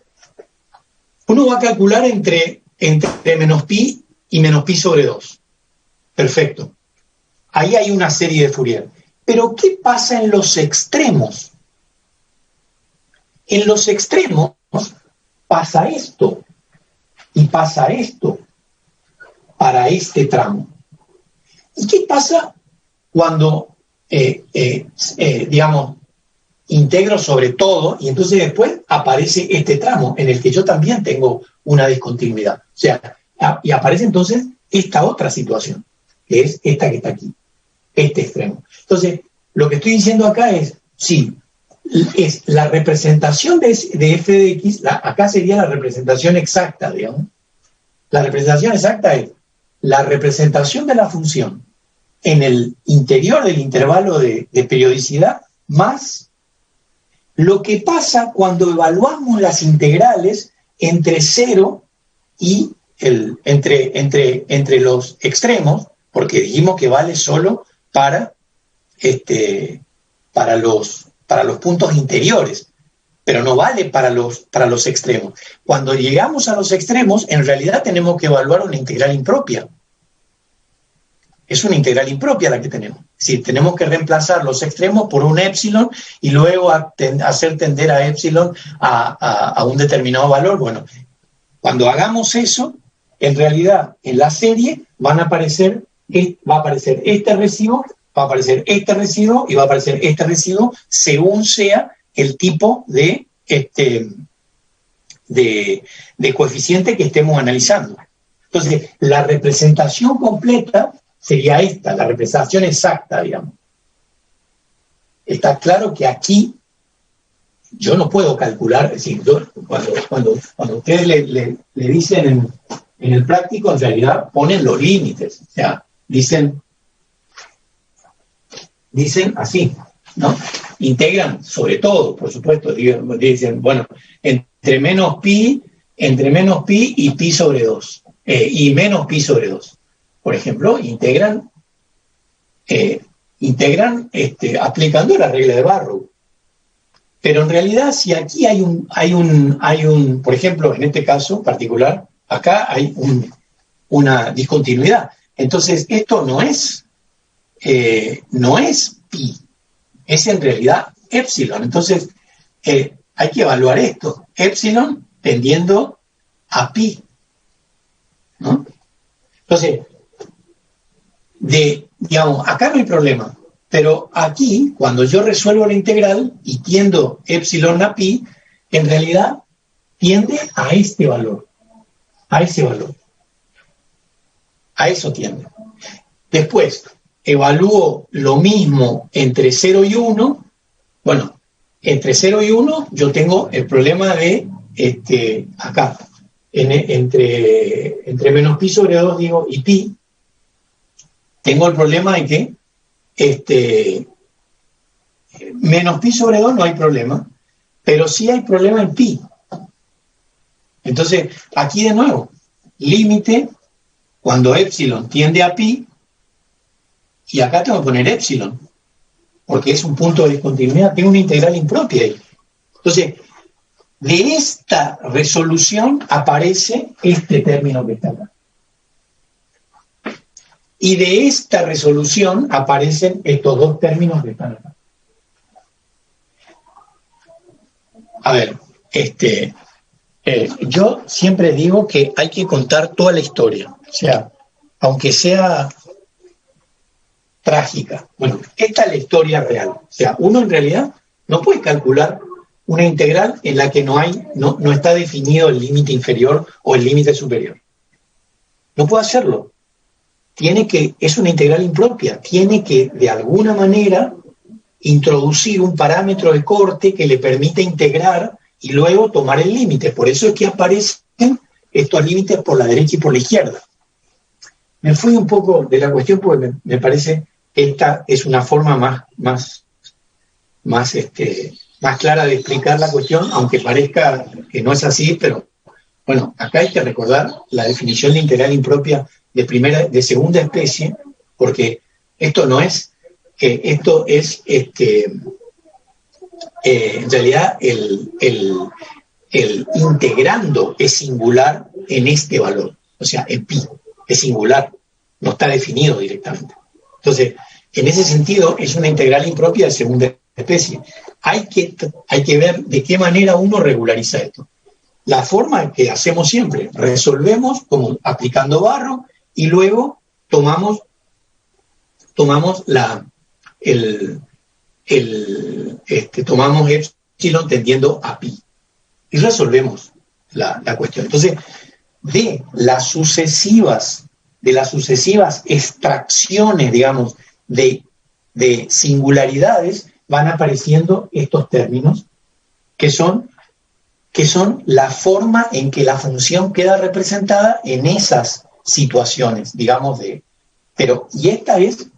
uno va a calcular entre menos pi y menos pi sobre 2. Perfecto. Ahí hay una serie de Fourier. Pero ¿qué pasa en los extremos? En los extremos pasa esto y pasa esto para este tramo. ¿Y qué pasa cuando, digamos, integro sobre todo y entonces después aparece este tramo en el que yo también tengo una discontinuidad? O sea, y aparece entonces esta otra situación, que es esta que está aquí, este extremo. Entonces, lo que estoy diciendo acá es, sí, es la representación de f de x, acá sería la representación exacta, digamos. La representación exacta es la representación de la función en el interior del intervalo de periodicidad más lo que pasa cuando evaluamos las integrales entre 0 y entre los extremos, porque dijimos que vale solo para los puntos interiores, pero no vale para los extremos. Cuando llegamos a los extremos, en realidad tenemos que evaluar una integral impropia. Es una integral impropia la que tenemos. Es decir, tenemos que reemplazar los extremos por un épsilon y luego hacer tender a épsilon a un determinado valor. Bueno, cuando hagamos eso, en realidad en la serie va a aparecer este residuo, va a aparecer este residuo y va a aparecer este residuo según sea el tipo de coeficiente que estemos analizando. Entonces, la representación completa sería esta, la representación exacta, digamos. Está claro que aquí yo no puedo calcular, es decir, cuando ustedes le dicen en el práctico, en realidad ponen los límites, o sea, dicen así, ¿no? Integran sobre todo, por supuesto, dicen, bueno, entre menos pi y pi sobre 2, y menos pi sobre 2. Por ejemplo, integran aplicando la regla de Barrow. Pero en realidad, si aquí hay un, por ejemplo, en este caso particular, acá hay una discontinuidad. Entonces, esto no es pi, es en realidad épsilon. Entonces, hay que evaluar esto. epsilon tendiendo a pi, ¿no? Entonces, digamos, acá no hay problema, pero aquí, cuando yo resuelvo la integral y tiendo epsilon a pi, en realidad tiende a este valor, a ese valor. A eso tiende. Después, evalúo lo mismo entre 0 y 1. Bueno, entre 0 y 1 yo tengo el problema de, acá, entre menos pi sobre 2, digo, y pi, tengo el problema de que menos pi sobre 2 no hay problema, pero sí hay problema en pi. Entonces, aquí de nuevo, límite cuando epsilon tiende a pi, y acá tengo que poner epsilon, porque es un punto de discontinuidad, tengo una integral impropia ahí. Entonces, de esta resolución aparece este término que está acá. Y de esta resolución aparecen estos dos términos que están acá. A ver, yo siempre digo que hay que contar toda la historia, o sea, aunque sea trágica. Bueno, esta es la historia real. O sea, uno en realidad no puede calcular una integral en la que no está definido el límite inferior o el límite superior. No puede hacerlo. Es una integral impropia. Tiene que, de alguna manera, introducir un parámetro de corte que le permita integrar y luego tomar el límite. Por eso es que aparecen estos límites por la derecha y por la izquierda. Me fui un poco de la cuestión porque me parece que esta es una forma más clara de explicar la cuestión, aunque parezca que no es así, pero bueno, acá hay que recordar la definición de integral impropia de segunda especie, porque esto no es, esto es en realidad el integrando es singular en este valor, o sea, en pi, es singular, no está definido directamente. Entonces, en ese sentido, es una integral impropia de segunda especie. Hay que ver de qué manera uno regulariza esto. La forma que hacemos siempre, resolvemos como aplicando barro y luego tomamos tomamos epsilon tendiendo a pi y resolvemos la cuestión. Entonces, de las sucesivas extracciones, digamos, de singularidades, van apareciendo estos términos que son la forma en que la función queda representada en esas situaciones, digamos, y esta es,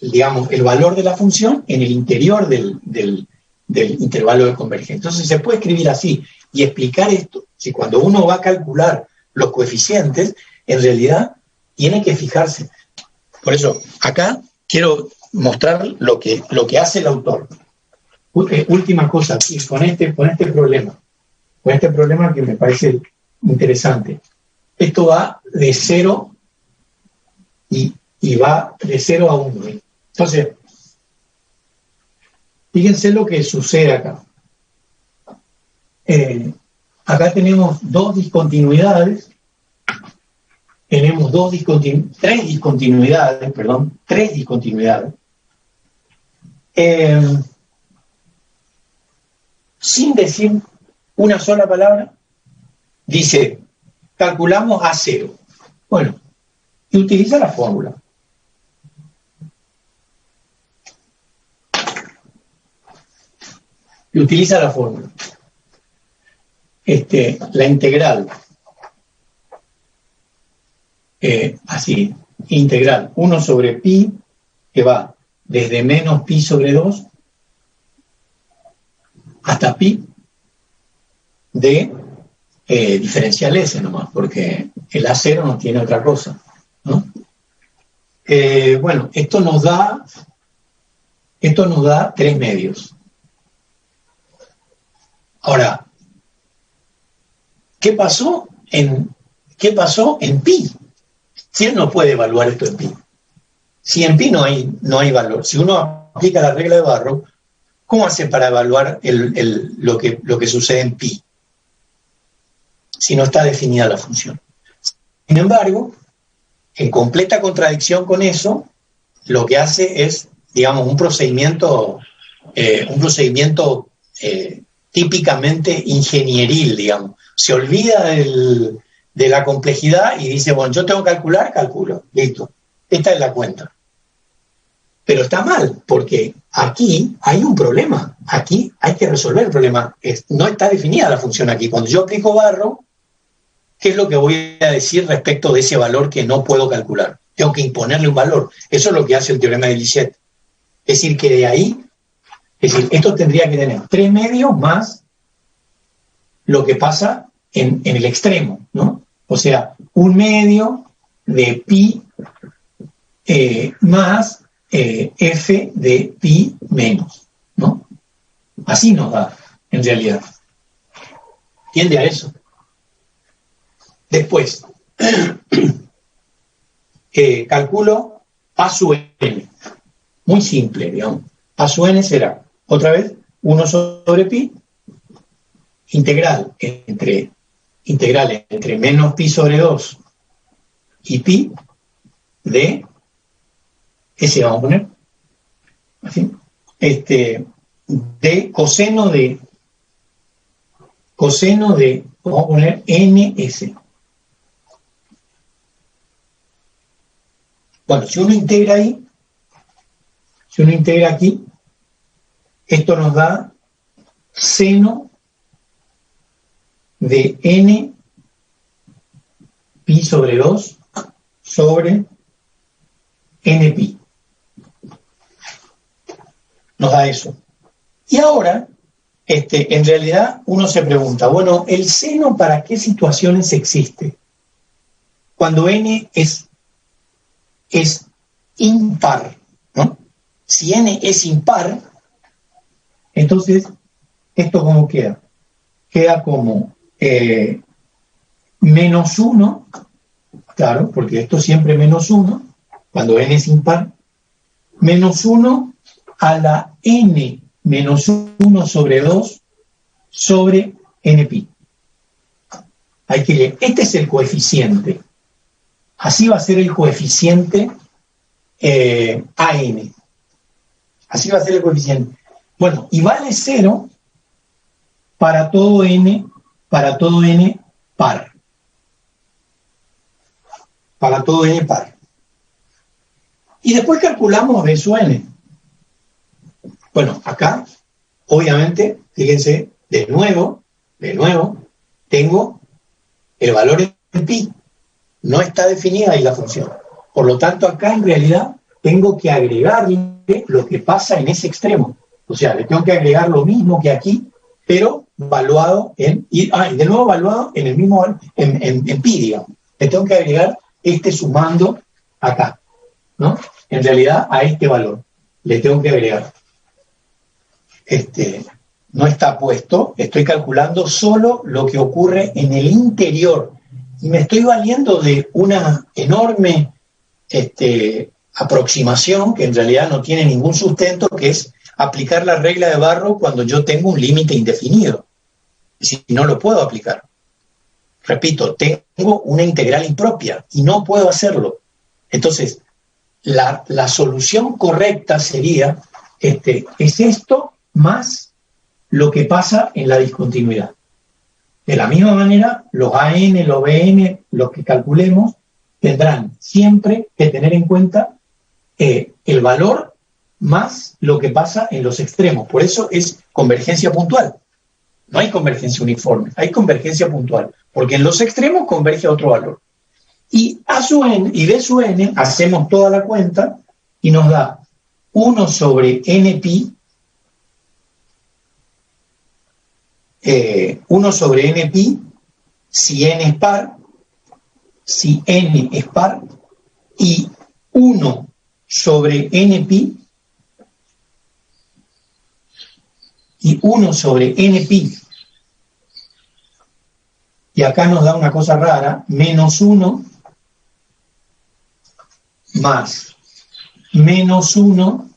digamos, el valor de la función en el interior del intervalo de convergencia. Entonces se puede escribir así y explicar esto. Si cuando uno va a calcular los coeficientes, en realidad tiene que fijarse. Por eso, acá quiero mostrar lo que hace el autor. Última cosa, aquí, con este problema que me parece interesante. Esto va de 0 y va de 0 a 1. Entonces, fíjense lo que sucede acá. Acá tenemos tres discontinuidades. Sin decir una sola palabra, dice, calculamos a 0. Bueno, y utiliza la fórmula. La integral, así, integral 1 sobre pi, que va desde menos pi sobre 2 hasta pi de diferencial S nomás, porque el A0 no tiene otra cosa, ¿no? Bueno, esto nos da 3 medios. Ahora, ¿qué pasó en pi? Si él no puede evaluar esto en pi. Si en pi no hay valor, si uno aplica la regla de Barrow, ¿cómo hace para evaluar lo que sucede en pi? si no está definida la función. Sin embargo, en completa contradicción con eso, lo que hace es, digamos, un procedimiento típicamente ingenieril, digamos. Se olvida de la complejidad y dice, bueno, yo tengo que calcular, calculo, listo. Esta es la cuenta. Pero está mal, porque aquí hay un problema. Aquí hay que resolver el problema. No está definida la función aquí. Cuando yo aplico barro, ¿qué es lo que voy a decir respecto de ese valor que no puedo calcular? Tengo que imponerle un valor. Eso es lo que hace el teorema de Lichet. Es decir, que de ahí, es decir, esto tendría que tener 3 medios más lo que pasa en el extremo, ¿no? O sea, 1 medio de pi más f de pi menos, ¿no? Así nos da, en realidad. Tiende a eso. Después, calculo a su n. Muy simple, digamos. A su n será, otra vez, 1 sobre pi, integral entre menos pi sobre 2 y pi de, ese vamos a poner, así, de coseno de, vamos a poner ns. Bueno, si uno integra ahí, si uno integra aquí, esto nos da seno de n pi sobre 2 sobre n pi. Nos da eso. Y ahora, en realidad, uno se pregunta, bueno, ¿el seno para qué situaciones existe? Cuando n es impar, ¿no? Si n es impar, entonces, ¿esto cómo queda? Queda como menos 1, claro, porque esto siempre es menos 1, cuando n es impar, menos 1 a la n menos 1 sobre 2 sobre n pi. Hay que leer. Este es el coeficiente. Así va a ser el coeficiente AN. Así va a ser el coeficiente. Bueno, y vale 0 para todo n par. Para todo n par. Y después calculamos b sub n. Bueno, acá, obviamente, fíjense, de nuevo, tengo el valor en pi. No está definida ahí la función. Por lo tanto, acá en realidad tengo que agregarle lo que pasa en ese extremo. O sea, le tengo que agregar lo mismo que aquí, pero valuado y de nuevo valuado en el mismo, en pi, digamos. Le tengo que agregar sumando acá, ¿no? En realidad a este valor le tengo que agregar. No está puesto, estoy calculando solo lo que ocurre en el interior. Y me estoy valiendo de una enorme aproximación que en realidad no tiene ningún sustento, que es aplicar la regla de Barrow cuando yo tengo un límite indefinido. Si no lo puedo aplicar. Repito, tengo una integral impropia y no puedo hacerlo. Entonces, la solución correcta sería, es esto más lo que pasa en la discontinuidad. De la misma manera, los AN, los BN, los que calculemos, tendrán siempre que tener en cuenta el valor más lo que pasa en los extremos. Por eso es convergencia puntual. No hay convergencia uniforme, hay convergencia puntual, porque en los extremos converge a otro valor. Y A sub n y B sub n hacemos toda la cuenta y nos da 1 sobre n pi, 1 sobre n pi, si n es par, y 1 sobre n pi, y 1 sobre n pi, y acá nos da una cosa rara, menos 1 más menos 1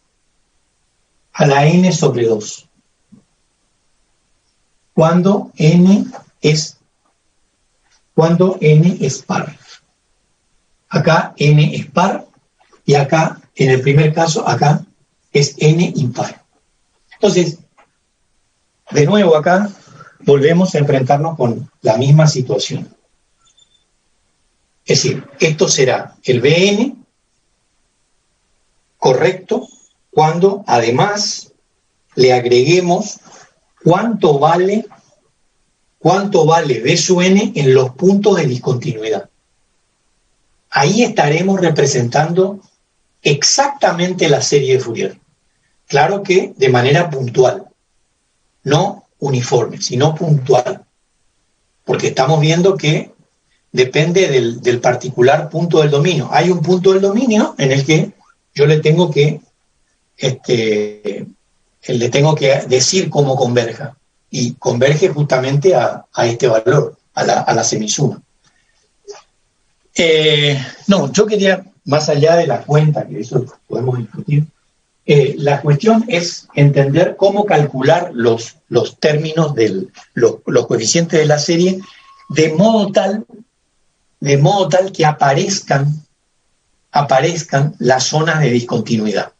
a la n sobre 2. Cuando n es cuando n es par. Acá n es par y acá, en el primer caso, acá es n impar. Entonces, de nuevo acá volvemos a enfrentarnos con la misma situación. Es decir, esto será el Bn correcto cuando además le agreguemos cuánto vale B sub n en los puntos de discontinuidad. Ahí estaremos representando exactamente la serie de Fourier. Claro que de manera puntual, no uniforme, sino puntual. Porque estamos viendo que depende del particular punto del dominio. Hay un punto del dominio en el que yo le tengo que decir cómo converja. Y converge justamente a este valor, a la semisuma. No, yo quería, más allá de la cuenta, que eso podemos discutir, la cuestión es entender cómo calcular los términos los coeficientes de la serie de modo tal que aparezcan las zonas de discontinuidad.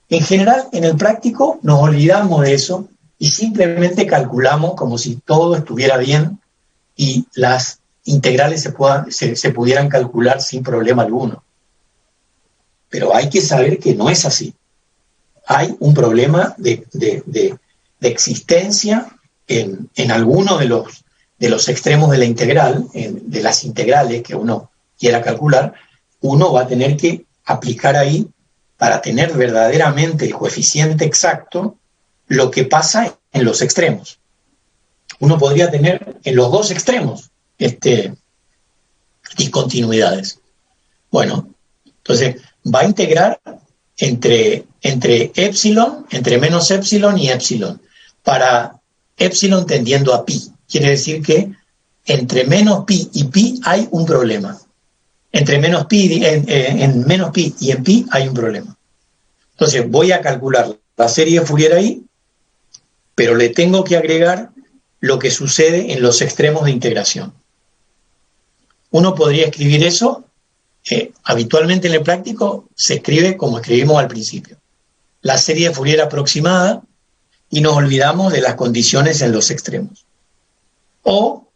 En general, en el práctico nos olvidamos de eso y simplemente calculamos como si todo estuviera bien y las integrales se pudieran calcular sin problema alguno. Pero hay que saber que no es así. Hay un problema de existencia en alguno de los extremos de la integral, de las integrales que uno quiera calcular. Uno va a tener que aplicar ahí, para tener verdaderamente el coeficiente exacto, lo que pasa en los extremos. Uno podría tener en los dos extremos discontinuidades. Bueno, entonces va a integrar entre epsilon, entre menos epsilon y epsilon, para epsilon tendiendo a pi. Quiere decir que entre menos pi y pi hay un problema. Entre menos pi, en menos pi y en pi hay un problema. Entonces voy a calcular la serie de Fourier ahí, pero le tengo que agregar lo que sucede en los extremos de integración. Uno podría escribir eso, habitualmente en el práctico se escribe como escribimos al principio. La serie de Fourier aproximada, y nos olvidamos de las condiciones en los extremos. O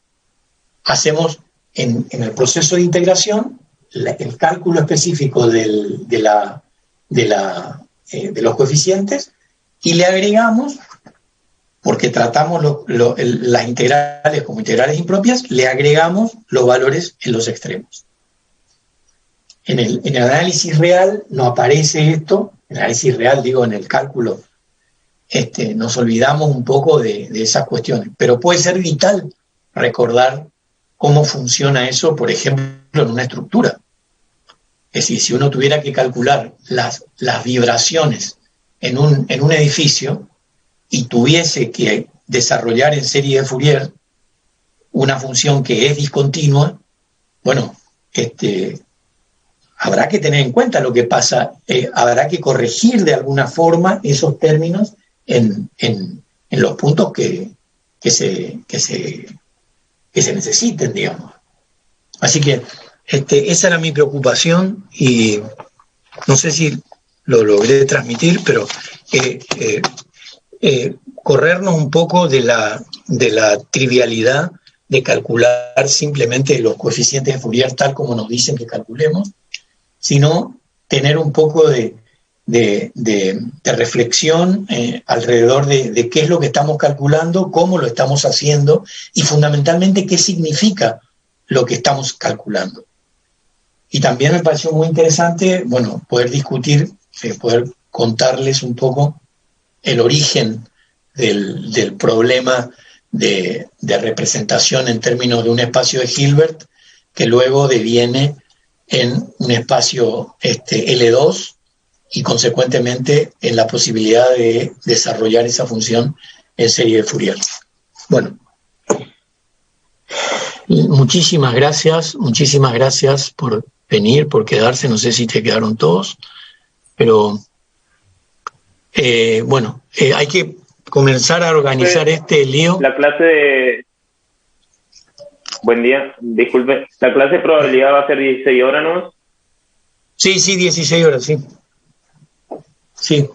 hacemos en el proceso de integración el cálculo específico de los coeficientes y le agregamos, porque tratamos las integrales como integrales impropias, le agregamos los valores en los extremos. En el análisis real no aparece esto, en el análisis real, digo, en el cálculo, nos olvidamos un poco de esas cuestiones, pero puede ser vital recordar cómo funciona eso, por ejemplo, en una estructura. Es decir, si uno tuviera que calcular las vibraciones en un edificio y tuviese que desarrollar en serie de Fourier una función que es discontinua, bueno, habrá que tener en cuenta lo que pasa, habrá que corregir de alguna forma esos términos en los puntos que se necesiten, digamos. Así que esa era mi preocupación y no sé si lo logré transmitir, pero corrernos un poco de la trivialidad de calcular simplemente los coeficientes de Fourier tal como nos dicen que calculemos, sino tener un poco de reflexión alrededor de qué es lo que estamos calculando, cómo lo estamos haciendo y fundamentalmente qué significa lo que estamos calculando. Y también me pareció muy interesante, bueno, poder discutir, poder contarles un poco el origen del problema de representación en términos de un espacio de Hilbert que luego deviene en un espacio L2 y consecuentemente en la posibilidad de desarrollar esa función en serie de Fourier. Bueno, muchísimas gracias por venir, por quedarse, no sé si te quedaron todos, pero bueno, hay que comenzar a organizar este lío. La clase de... Buen día. Disculpe, ¿la clase de probabilidad va a ser 16 horas, no? Sí, 16 horas, sí. Sí.